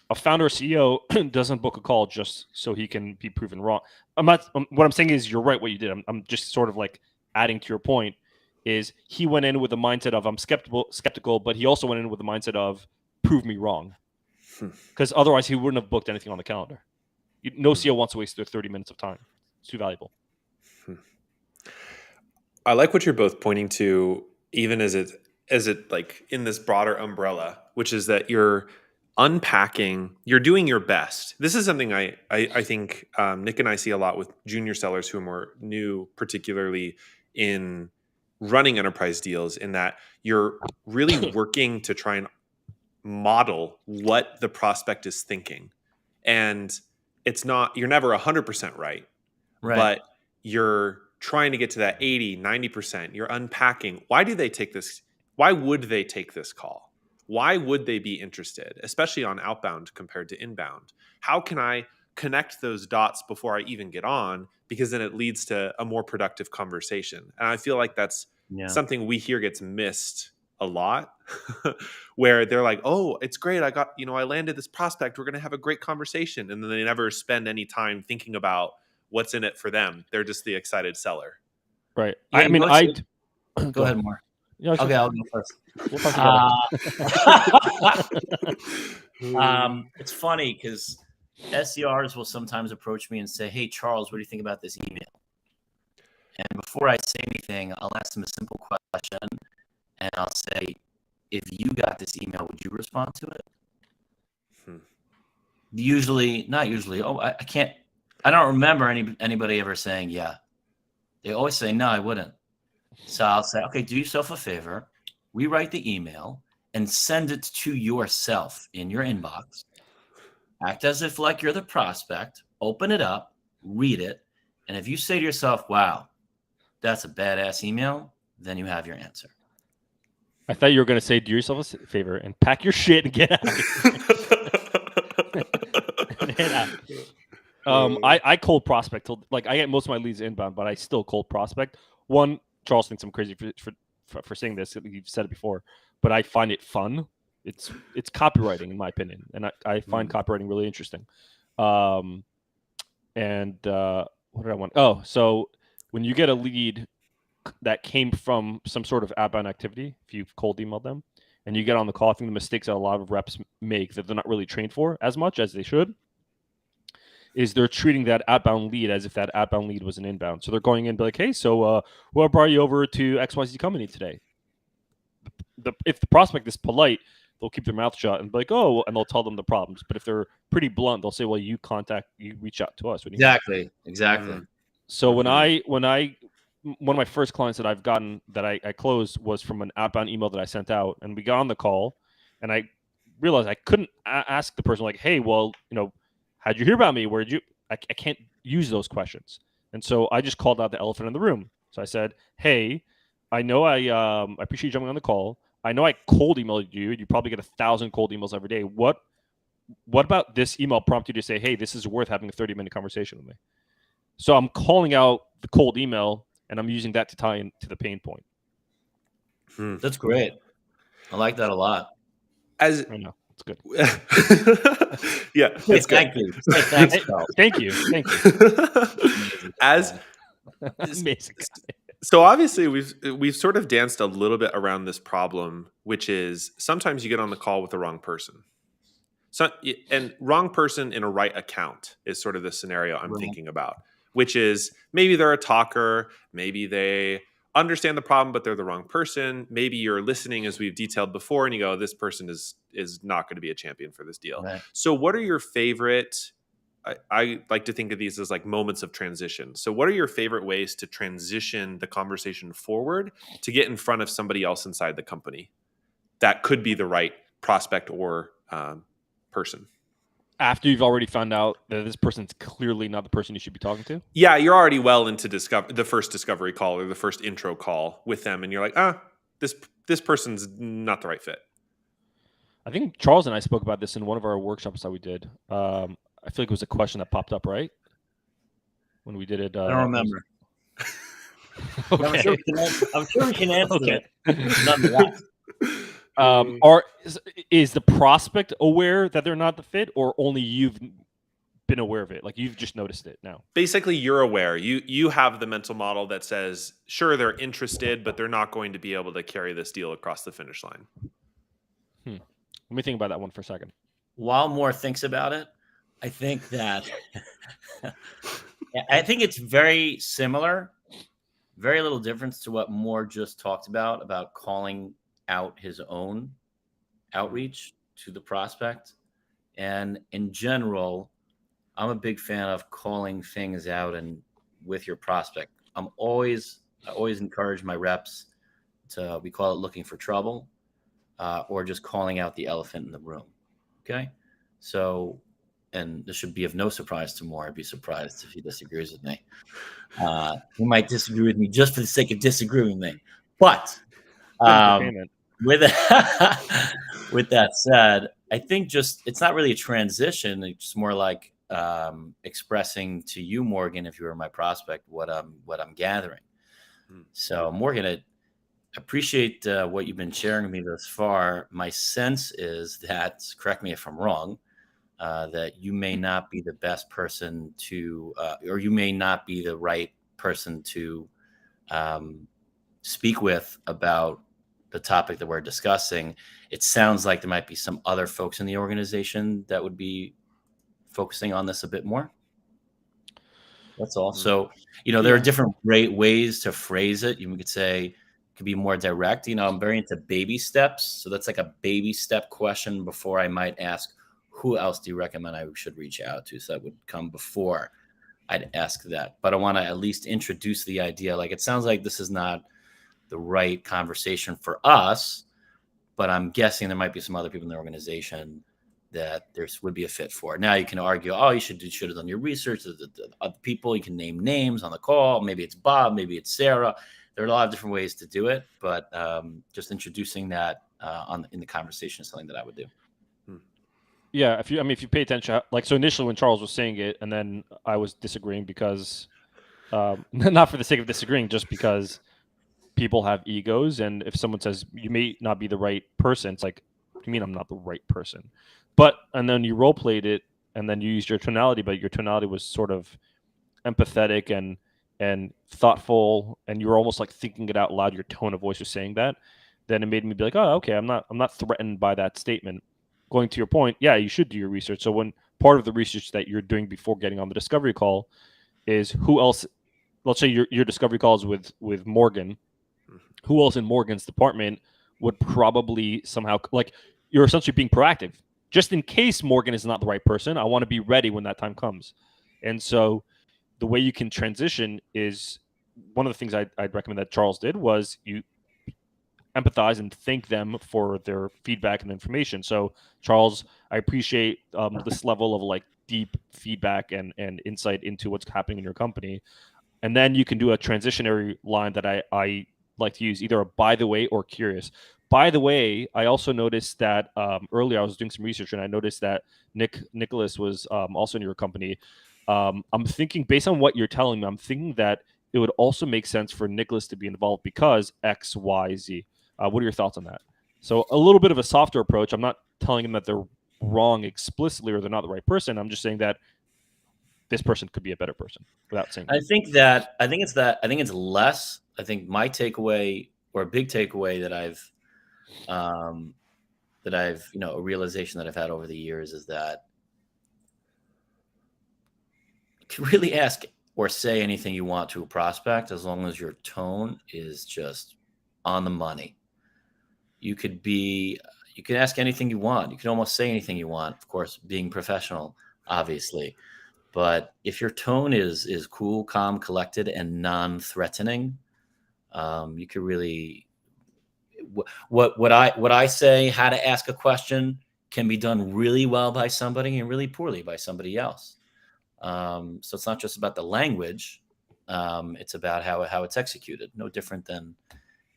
a founder or CEO doesn't book a call just so he can be proven wrong. What I'm saying is you're right what you did. I'm just sort of like adding to your point. Is he went in with the mindset of I'm skeptical, but he also went in with the mindset of prove me wrong. Because otherwise he wouldn't have booked anything on the calendar. No CEO wants to waste their 30 minutes of time. It's too valuable. I like what you're both pointing to, even as it like in this broader umbrella, which is that you're unpacking, you're doing your best. This is something I think Nick and I see a lot with junior sellers who are more new, particularly in running enterprise deals, in that you're really working to try and model what the prospect is thinking. And you're never 100% right, but you're trying to get to that 80, 90%. You're unpacking. Why do they take this? Why would they take this call? Why would they be interested, especially on outbound compared to inbound? How can I connect those dots before I even get on? Because then it leads to a more productive conversation. And I feel like that's something we hear gets missed a lot, where they're like, oh, it's great. I landed this prospect. We're going to have a great conversation. And then they never spend any time thinking about what's in it for them. They're just the excited seller. Right. Yeah, I mean, go ahead, Mor. Yeah, okay, I'll go first. We'll talk together. It's funny because SDRs will sometimes approach me and say, hey, Charles, what do you think about this email? And before I say anything, I'll ask them a simple question. And I'll say, if you got this email, would you respond to it? Not usually. Oh, I can't. I don't remember anybody ever saying, yeah. They always say, no, I wouldn't. So I'll say, okay, do yourself a favor. Rewrite the email and send it to yourself in your inbox. Act as if like you're the prospect. Open it up, read it. And if you say to yourself, wow, that's a badass email, then you have your answer. I thought you were going to say, do yourself a favor and pack your shit and get out of here. I cold prospect. Like, I get most of my leads inbound, but I still cold prospect. One, Charles thinks I'm crazy for saying this. You've said it before, but I find it fun. It's copywriting, in my opinion, and I find copywriting really interesting. What did I want? Oh, so when you get a lead that came from some sort of outbound activity, if you've cold emailed them and you get on the call, I think the mistakes that a lot of reps make that they're not really trained for as much as they should is they're treating that outbound lead as if that outbound lead was an inbound. So they're going in and be like, hey, so what brought you over to XYZ company today? If the prospect is polite, they'll keep their mouth shut and be like, oh, and they'll tell them the problems. But if they're pretty blunt, they'll say, well, you reach out to us. Exactly. So when one of my first clients that I've gotten that I closed was from an outbound email that I sent out, and we got on the call, and I realized I couldn't ask the person like, hey, well, how'd you hear about me? Where'd you? I can't use those questions, and so I just called out the elephant in the room. So I said, hey, I know I appreciate you jumping on the call. I know I cold emailed you. You probably get 1,000 cold emails every day. What about this email prompted you to say, hey, this is worth having a 30-minute conversation with me? So I'm calling out the cold email, and I'm using that to tie into the pain point. That's great. I like that a lot. I know. It's good. Yeah, it's good. Thank you. Thanks, Thank you. Amazing. So obviously we've sort of danced a little bit around this problem, which is sometimes you get on the call with the wrong person. So, and wrong person in a right account is sort of the scenario I'm thinking about, which is maybe they're a talker, maybe they understand the problem, but they're the wrong person. Maybe you're listening, as we've detailed before, and you go, this person is not going to be a champion for this deal. Right. So what are your favorite, I like to think of these as like moments of transition. So what are your favorite ways to transition the conversation forward to get in front of somebody else inside the company that could be the right prospect or person? After you've already found out that this person's clearly not the person you should be talking to? Yeah, you're already well into the first discovery call or the first intro call with them, and you're like, this person's not the right fit. I think Charles and I spoke about this in one of our workshops that we did. I feel like it was a question that popped up, right? When we did it. I don't remember. Okay. I'm sure we can answer it. Nonetheless. Is the prospect aware that they're not the fit, or only you've been aware of it? Like you've just noticed it now? Basically, you're aware. You have the mental model that says, sure, they're interested, but they're not going to be able to carry this deal across the finish line. Let me think about that one for a second. while Moore thinks about it, I think that I think it's very similar, very little difference to what Moore just talked about calling out his own outreach to the prospect. And in general, I'm a big fan of calling things out and with your prospect. I always encourage my reps to, we call it looking for trouble, or just calling out the elephant in the room. Okay. So, and this should be of no surprise to Moore. I'd be surprised if he disagrees with me. He might disagree with me just for the sake of disagreeing with me. But with with that said, I think just it's not really a transition. It's more like expressing to you, Morgan, if you were my prospect, what I'm gathering. So, Morgan, I appreciate what you've been sharing with me thus far. My sense is that, correct me if I'm wrong, that you may not be the best person to, or you may not be the right person to speak with about the topic that we're discussing. It sounds like there might be some other folks in the organization that would be focusing on this a bit more. That's all. So, there are different ways to phrase it. You could say, it could be more direct. I'm very into baby steps. So that's like a baby step question before I might ask, who else do you recommend I should reach out to? So that would come before I'd ask that. But I want to at least introduce the idea. Like, it sounds like this is not the right conversation for us, but I'm guessing there might be some other people in the organization that there would be a fit for. Now you can argue, oh, you should have done your research. The other people, you can name names on the call. Maybe it's Bob, maybe it's Sarah. There are a lot of different ways to do it, but just introducing that in the conversation is something that I would do. Yeah, if you pay attention, like, so initially when Charles was saying it, and then I was disagreeing because, not for the sake of disagreeing, just because people have egos, and if someone says you may not be the right person, it's like, what do you mean I'm not the right person? And then you role played it, and then you used your tonality, but your tonality was sort of empathetic and thoughtful, and you were almost like thinking it out loud. Your tone of voice was saying that. Then it made me be like, oh, okay, I'm not threatened by that statement. Going to your point, yeah, you should do your research. So when part of the research that you're doing before getting on the discovery call is who else, let's say your discovery call is with Morgan, who else in Morgan's department would probably somehow, like, you're essentially being proactive. Just in case Morgan is not the right person, I want to be ready when that time comes. And so the way you can transition is, one of the things I'd recommend that Charles did was you empathize and thank them for their feedback and information. So, Charles, I appreciate this level of like deep feedback and insight into what's happening in your company. And then you can do a transitionary line that I like to use, either a by the way or curious. By the way, I also noticed that earlier I was doing some research and I noticed that Nicholas was also in your company. I'm thinking, based on what you're telling me, I'm thinking that it would also make sense for Nicholas to be involved because X, Y, Z. What are your thoughts on that? So a little bit of a softer approach. I'm not telling them that they're wrong explicitly or they're not the right person. I'm just saying that this person could be a better person without saying that. I think it's less. I think my takeaway, or a big takeaway that I've a realization that I've had over the years, is that you can really ask or say anything you want to a prospect as long as your tone is just on the money. You can ask anything you want. You can almost say anything you want, of course, being professional, obviously. But if your tone is cool, calm, collected, and non-threatening, you could really, what I say, how to ask a question, can be done really well by somebody and really poorly by somebody else. So it's not just about the language; it's about how it's executed. No different than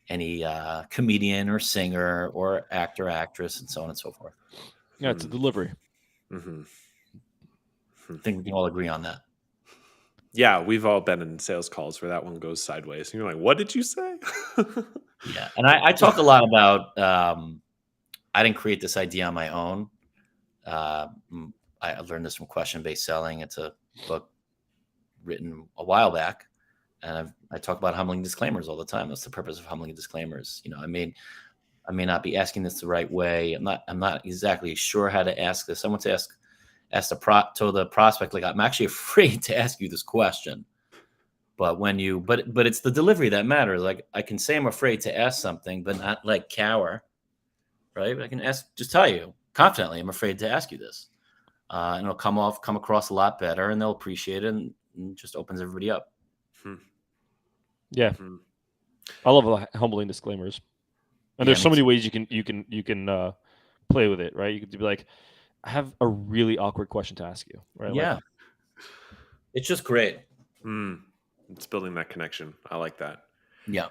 any comedian or singer or actor, actress, and so on and so forth. Yeah, it's a delivery. Mm-hmm. I think we can all agree on that. Yeah, we've all been in sales calls where that one goes sideways. And you're like, what did you say? Yeah, and I talk a lot about, I didn't create this idea on my own. I learned this from Question-Based Selling. It's a book written a while back. And I talk about humbling disclaimers all the time. That's the purpose of humbling disclaimers. I I may not be asking this the right way. I'm not exactly sure how to ask this. I want to told the prospect, like, I'm actually afraid to ask you this question. But but it's the delivery that matters. Like, I can say I'm afraid to ask something, but not like cower, right? But I can just tell you confidently, I'm afraid to ask you this. And it'll come across a lot better, and they'll appreciate it, and just opens everybody up. Yeah. I love humbling disclaimers. And there's so many ways you can play with it, right? You could be like, I have a really awkward question to ask you, right? Yeah. Like, it's just great. It's building that connection. I like that. Yeah.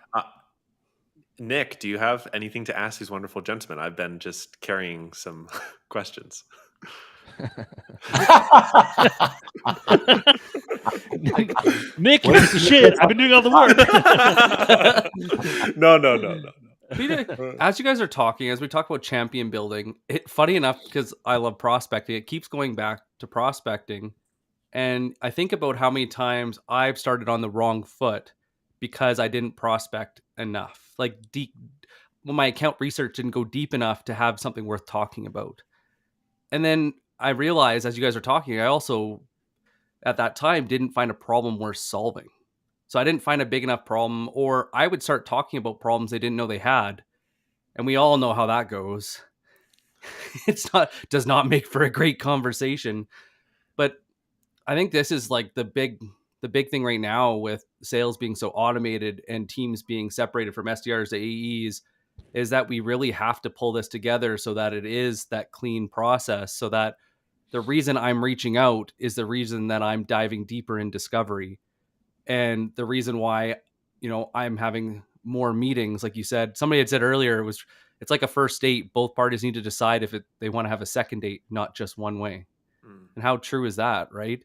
Nick, do you have anything to ask these wonderful gentlemen? I've been just carrying some questions. Nick, you piece of shit. I've been doing all the work. No. As you guys are talking, as we talk about champion building, funny enough, because I love prospecting, it keeps going back to prospecting. And I think about how many times I've started on the wrong foot because I didn't prospect enough. Like, my account research didn't go deep enough to have something worth talking about. And then I realized, as you guys are talking, I also, at that time, didn't find a problem worth solving. So I didn't find a big enough problem, or I would start talking about problems they didn't know they had. And we all know how that goes. Does not make for a great conversation. But I think this is like the big thing right now with sales being so automated and teams being separated from SDRs to AEs, is that we really have to pull this together so that it is that clean process, so that the reason I'm reaching out is the reason that I'm diving deeper in discovery. And the reason why, I'm having more meetings, like you said, somebody had said earlier, it's like a first date. Both parties need to decide if they want to have a second date, not just one way. And how true is that, right?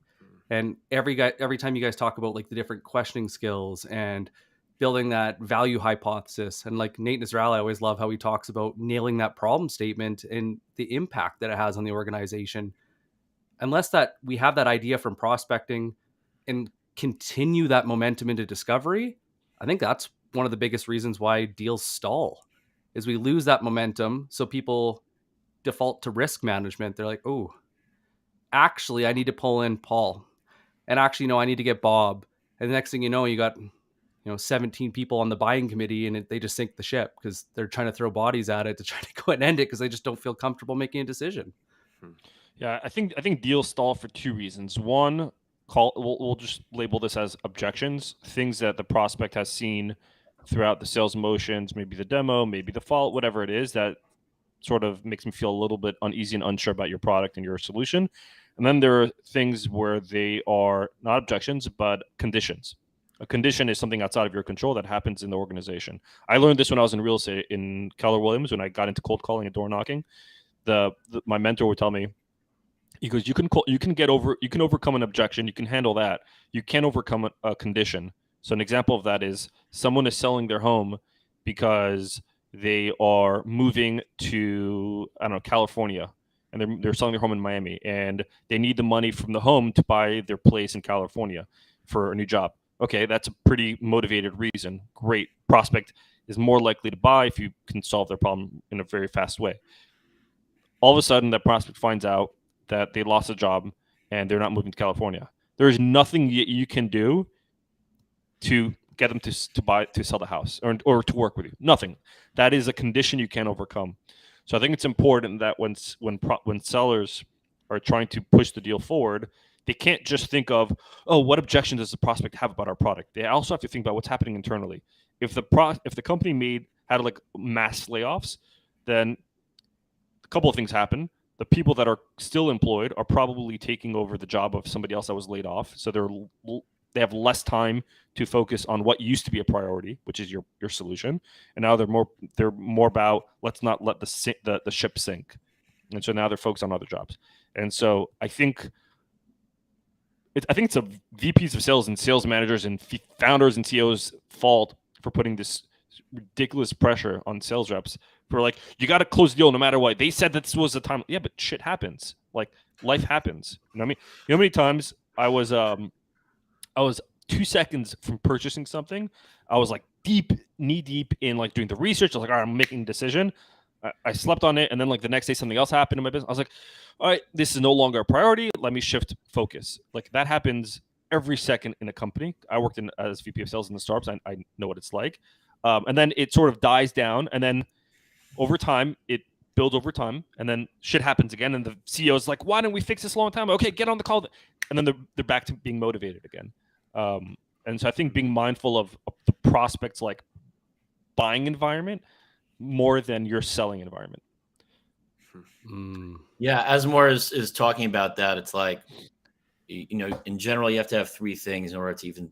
And every time you guys talk about like the different questioning skills and building that value hypothesis, and like Nate Nasrallah, I always love how he talks about nailing that problem statement and the impact that it has on the organization. Unless that we have that idea from prospecting and continue that momentum into discovery, I think that's one of the biggest reasons why deals stall, is we lose that momentum. So people default to risk management. They're like, oh, actually, I need to pull in Paul. And actually, no, I need to get Bob. And the next thing you know, you got 17 people on the buying committee, and they just sink the ship because they're trying to throw bodies at it to try to go and end it because they just don't feel comfortable making a decision. Yeah, I think deals stall for two reasons. One, we'll just label this as objections, things that the prospect has seen throughout the sales motions, maybe the demo, maybe the follow, whatever it is, that sort of makes me feel a little bit uneasy and unsure about your product and your solution. And then there are things where they are not objections, but conditions. A condition is something outside of your control that happens in the organization. I learned this when I was in real estate in Keller Williams, when I got into cold calling and door knocking. My mentor would tell me, he goes, you can overcome an objection. You can handle that. You can't overcome a condition. So an example of that is someone is selling their home because they are moving to, California, and they're selling their home in Miami, and they need the money from the home to buy their place in California for a new job. Okay, that's a pretty motivated reason. Great. Prospect is more likely to buy if you can solve their problem in a very fast way. All of a sudden, that prospect finds out that they lost a job and they're not moving to California. There's nothing you can do to get them to sell the house or to work with you. Nothing. That is a condition you can't overcome. So I think it's important that when sellers are trying to push the deal forward, they can't just think of, oh, what objection does the prospect have about our product? They also have to think about what's happening internally. If the company had like mass layoffs, then a couple of things happen. The people that are still employed are probably taking over the job of somebody else that was laid off. So they have less time to focus on what used to be a priority, which is your solution. And now they're more about, let's not let the ship sink. And so now they're focused on other jobs. And so I think it's a VPs of sales and sales managers and founders and CEOs' fault for putting this ridiculous pressure on sales reps for like, you got to close the deal no matter what. They said that this was the time. Yeah, but shit happens. Like, life happens. You know what I mean? You know how many times I was 2 seconds from purchasing something, I was like knee deep in like doing the research. I was like, all right, I'm making a decision. I slept on it, and then like the next day something else happened in my business. I was like, all right, this is no longer a priority. Let me shift focus. Like that happens every second in a company. I worked as VP of sales in the startups. I know what it's like. And then it sort of dies down, and then over time it builds over time, and then shit happens again, and the CEO is like, why didn't we fix this a long time? Okay, get on the call, and then they're back to being motivated again. And so I think being mindful of the prospects like buying environment more than your selling environment. Yeah, as Mor is talking about that, it's like, in general, you have to have 3 things in order to even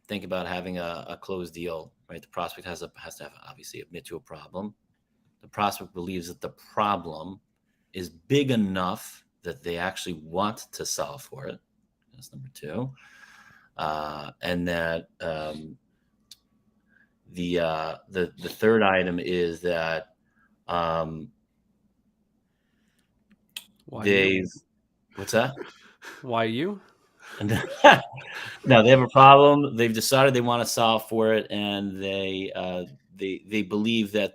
think about having a closed deal, right? The prospect has to have, obviously, admit to a problem. The prospect believes that the problem is big enough that they actually want to solve for it. That's number 2. And that the third item is that what's that? Why you? No, they have a problem. They've decided they want to solve for it, and they believe that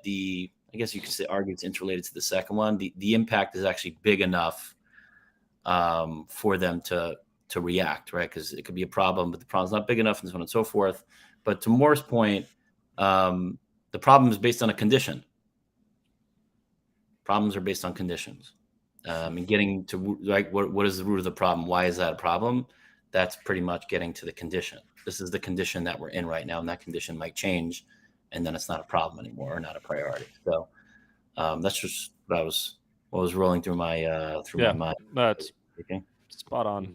I guess you could say, argue it's interrelated to the second one. The impact is actually big enough for them to react, right? Because it could be a problem, but the problem's not big enough, and so on and so forth. But to Mor's point, the problem is based on a condition. Problems are based on conditions. And getting to like what is the root of the problem? Why is that a problem? That's pretty much getting to the condition. This is the condition that we're in right now, and that condition might change, and then it's not a problem anymore, or not a priority. So that's just what was rolling through my my mind. That's spot on.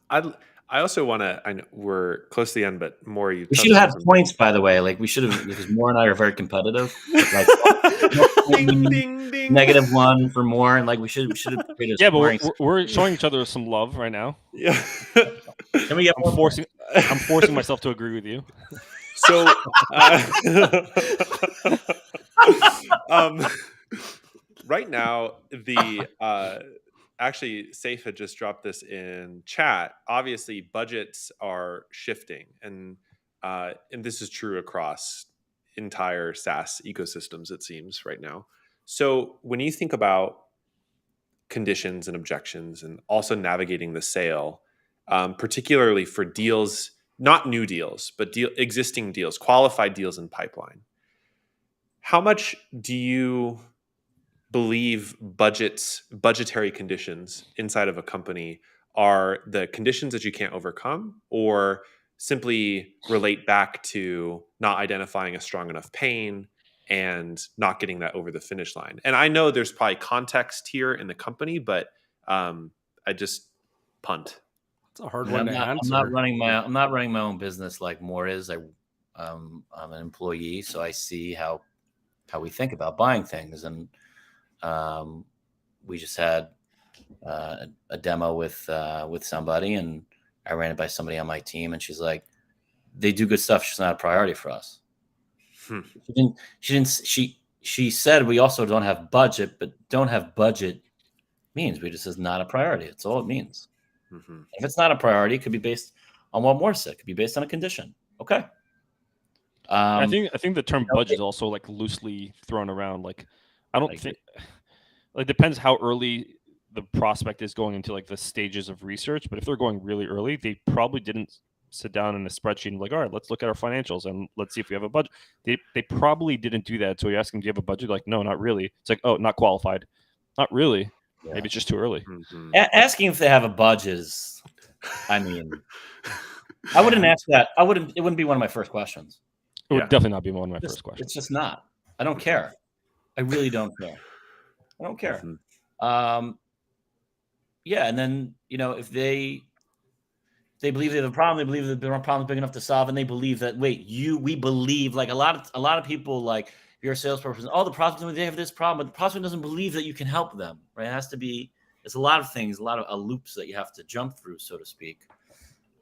I also want to. I know we're close to the end, but Mor, you should have had points, by the way. Like we should have, because Mor and I are very competitive. Like ding, ding, ding. -1 for Mor, and like we should have created. Yeah, but we're showing each other some love right now. Yeah. Can we get? I'm forcing myself to agree with you. So, right now, actually, Saif had just dropped this in chat. Obviously, budgets are shifting, and this is true across entire SaaS ecosystems, it seems, right now. So when you think about conditions and objections, and also navigating the sale, particularly for deals, not new deals, but existing deals, qualified deals in pipeline, how much do you believe budgetary conditions inside of a company are the conditions that you can't overcome, or simply relate back to not identifying a strong enough pain and not getting that over the finish line? And I know there's probably context here in the company, but I just punt. It's a hard one to answer. I'm not running my own business like Mor is. I'm an employee, so I see how we think about buying things. And we just had a demo with somebody, and I ran it by somebody on my team, and she's like, they do good stuff, it's not a priority for us. She said we also don't have budget, but don't have budget means we just is not a priority. That's all it means. If it's not a priority, it could be based on what Mor said. It could be based on a condition. Okay. I think the term budget is also like loosely thrown around. Like, I don't think, like, depends how early the prospect is going into like the stages of research. But if they're going really early, they probably didn't sit down in a spreadsheet and like, all right, let's look at our financials and let's see if we have a budget. They probably didn't do that. So you ask them, do you have a budget? Like, no, not really. It's like, oh, not qualified. Not really. Yeah. Maybe it's just too early. Asking if they have a budget is, I mean, I wouldn't ask that. It wouldn't be one of my first questions. It would definitely not be one of my first questions. It's just not. I don't care. I really don't care. I don't care. Yeah, and then if they believe they have a problem, they believe that their problem is big enough to solve, and they believe that we believe, like a lot of people, like if you're a salesperson, the prospect, they have this problem, but the prospect doesn't believe that you can help them, right? It has to be. It's a lot of things, a lot of loops that you have to jump through, so to speak.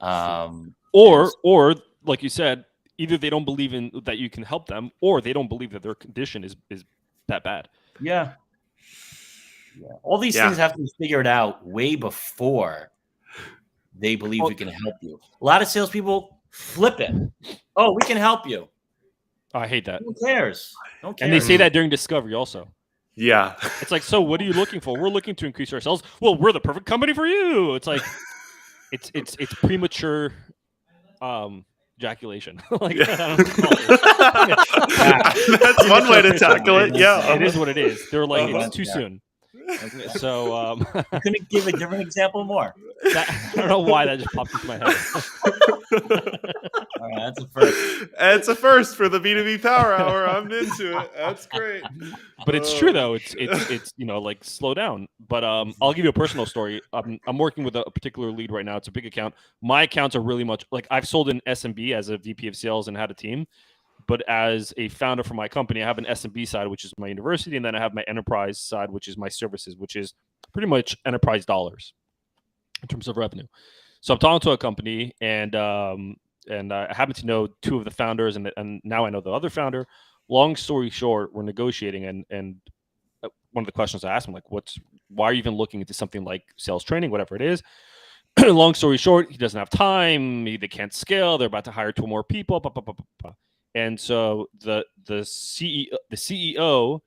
Or like you said, either they don't believe in that you can help them, or they don't believe that their condition is that bad. Yeah. All these things have to be figured out way before they believe we can help you. A lot of salespeople flip it. Oh, we can help you. I hate that. Who cares? Don't care. And they say that during discovery also. Yeah. It's like, so what are you looking for? We're looking to increase our sales. Well, we're the perfect company for you. It's like, it's premature ejaculation. Like, I don't know. That's one way to tackle it. Yeah. It is what it is. They're like, it's too Yeah. soon. So I couldn't give a different example more. I don't know why that just popped into my head. All right, that's a first. It's a first for the B2B Power Hour. I'm into it. That's great. But it's true though. It's like slow down. But I'll give you a personal story. I'm working with a particular lead right now. It's a big account. My accounts are really much like I've sold in SMB as a VP of sales and had a team. But as a founder for my company, I have an SMB side, which is my university, and then I have my enterprise side, which is my services, which is pretty much enterprise dollars in terms of revenue. So I'm talking to a company, and I happen to know two of the founders, and now I know the other founder. Long story short, we're negotiating, and one of the questions I asked him, like, why are you even looking into something like sales training, whatever it is? Long story short, he doesn't have time. They can't scale. They're about to hire 2 more people. Blah, blah, blah, blah, blah. And so the CEO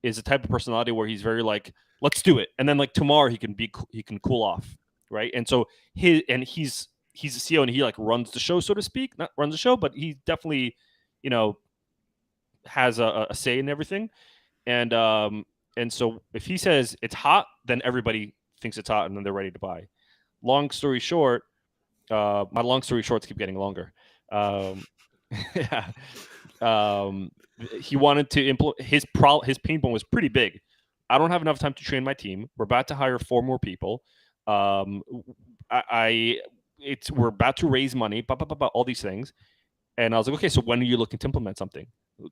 is a type of personality where he's very like, let's do it, and then like tomorrow he can cool off, right? And so he's a CEO and he like runs the show, so to speak. Not runs the show, but he definitely, has a say in everything. And so if he says it's hot, then everybody thinks it's hot, and then they're ready to buy. Long story short, my long story shorts keep getting longer. Yeah. He wanted to implement his pain point was pretty big. I don't have enough time to train my team. We're about to hire 4 more people. We're about to raise money, all these things. And I was like, okay, so when are you looking to implement something?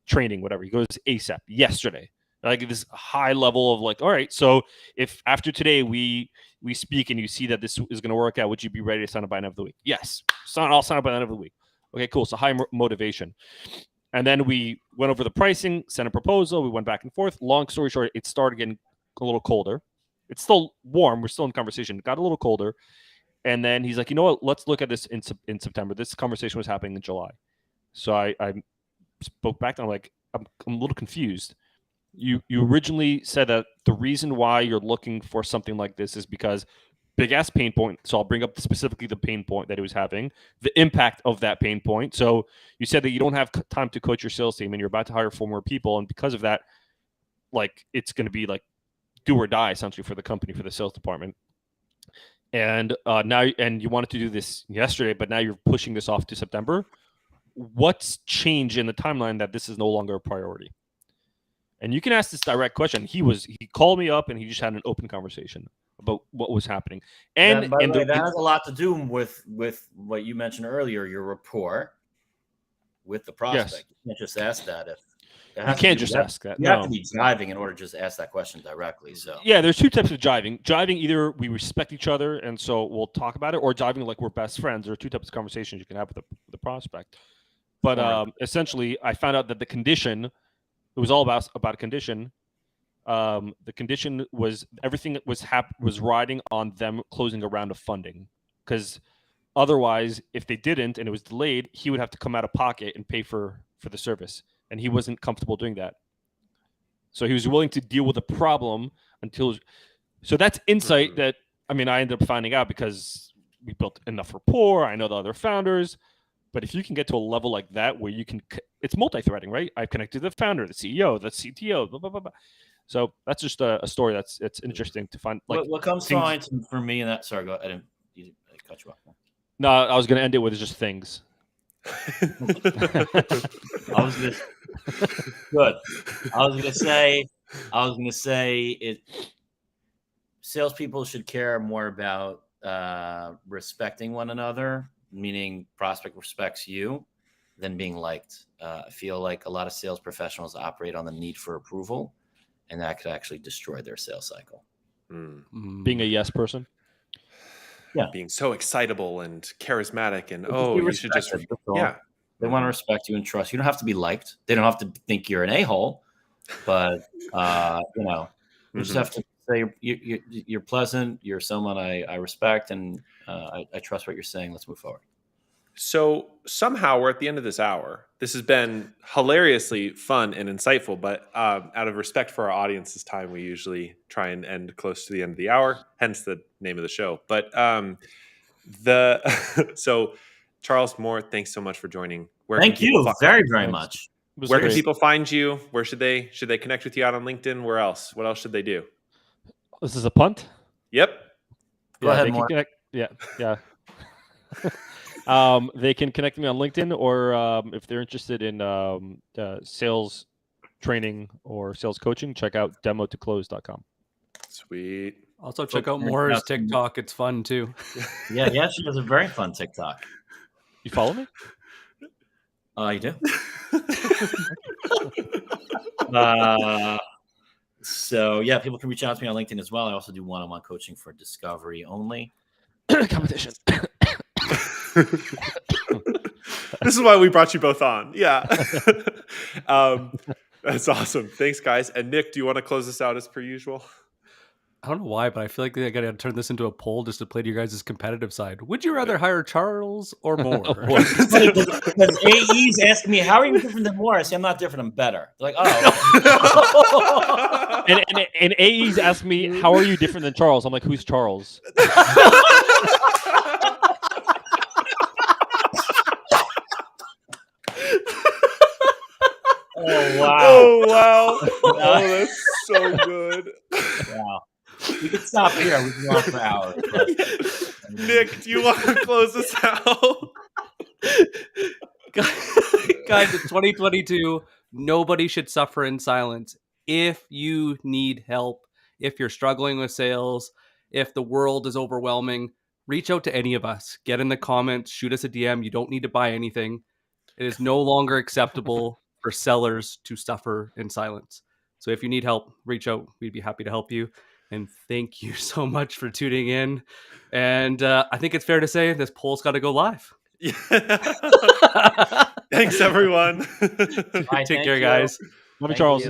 Training, whatever. He goes ASAP, yesterday. Like this high level of like, all right, so if after today we speak and you see that this is going to work out, would you be ready to sign up by the end of the week? Yes. I'll sign up by the end of the week. Okay, cool. So high motivation. And then we went over the pricing, sent a proposal. We went back and forth. Long story short, it started getting a little colder. It's still warm. We're still in conversation. It got a little colder. And then he's like, you know what? Let's look at this in September. This conversation was happening in July. So I spoke back and I'm like, I'm a little confused. You originally said that the reason why you're looking for something like this is because big ass pain point. So I'll bring up specifically the pain point that he was having, the impact of that pain point. So you said that you don't have time to coach your sales team and you're about to hire 4 more people. And because of that, like it's going to be like do or die essentially for the company, for the sales department. And you wanted to do this yesterday, but now you're pushing this off to September. What's changed in the timeline that this is no longer a priority? And you can ask this direct question. He called me up and he just had an open conversation about what was happening. And by the way, that has a lot to do with what you mentioned earlier, your rapport with the prospect. Yes. You can't just ask that. You can't just ask that. You have to be driving in order to just ask that question directly. So yeah, there's 2 types of driving. Driving, either we respect each other and so we'll talk about it, or driving like we're best friends. There are 2 types of conversations you can have with the prospect. But essentially, I found out that the condition, it was all about a condition. The condition was everything was riding on them closing a round of funding, because otherwise, if they didn't and it was delayed, he would have to come out of pocket and pay for the service, and he wasn't comfortable doing that. So he was willing to deal with the problem until. So that's insight that I ended up finding out because we built enough rapport. I know the other founders. But if you can get to a level like that where you can, it's multi-threading, right? I've connected the founder, the CEO, the CTO, blah, blah, blah, blah. So that's just a story that's interesting to find. Like what comes to mind for me in that? Sorry, go ahead. I cut you off. No, I was going to end it with just things. I was gonna say it. Salespeople should care more about respecting one another, meaning prospect respects you, than being liked. I feel like a lot of sales professionals operate on the need for approval, and that could actually destroy their sales cycle. Being a yes person. Yeah. Being so excitable and charismatic and you should just They want to respect you and trust you. Don't have to be liked. They don't have to think you're an a-hole, but you just have to So you're pleasant. You're someone I respect, and I trust what you're saying. Let's move forward. So somehow we're at the end of this hour. This has been hilariously fun and insightful, but out of respect for our audience's time, we usually try and end close to the end of the hour, hence the name of the show. But so Charles Mor, thanks so much for joining. Thank you very, very much. Where can people find you? Where should they connect with you out on LinkedIn? Where else? What else should they do? This is a punt? Yep. Go ahead, they Mor. can connect. Yeah. They can connect me on LinkedIn, or if they're interested in sales training or sales coaching, check out demotoclose.com. Sweet. Also, check out Mor's TikTok. It's fun too. Yeah, she has a very fun TikTok. You follow me? You do? So yeah, people can reach out to me on LinkedIn as well. I also do one-on-one coaching for discovery only. Competition. This is why we brought you both on. Yeah. That's awesome. Thanks, guys. And Nick, do you want to close this out as per usual? I don't know why, but I feel like I got to turn this into a poll just to play to your guys' competitive side. Would you rather hire Charles or Mor? Because AE's asking me, how are you different than Mor? I say, I'm not different, I'm better. They're like, oh. and AE's asked me, how are you different than Charles? I'm like, who's Charles? Oh, wow. Oh, wow. Oh, that's so good. Wow. We can stop here. We can go on for hours. But... Nick, do you want to close this out? Guys, it's 2022. Nobody should suffer in silence. If you need help, if you're struggling with sales, if the world is overwhelming, reach out to any of us. Get in the comments, shoot us a DM. You don't need to buy anything. It is no longer acceptable for sellers to suffer in silence. So if you need help, reach out. We'd be happy to help you. And thank you so much for tuning in. And I think it's fair to say this poll's got to go live. Yeah. Thanks, everyone. Bye, Take care, guys. Love you, Charles.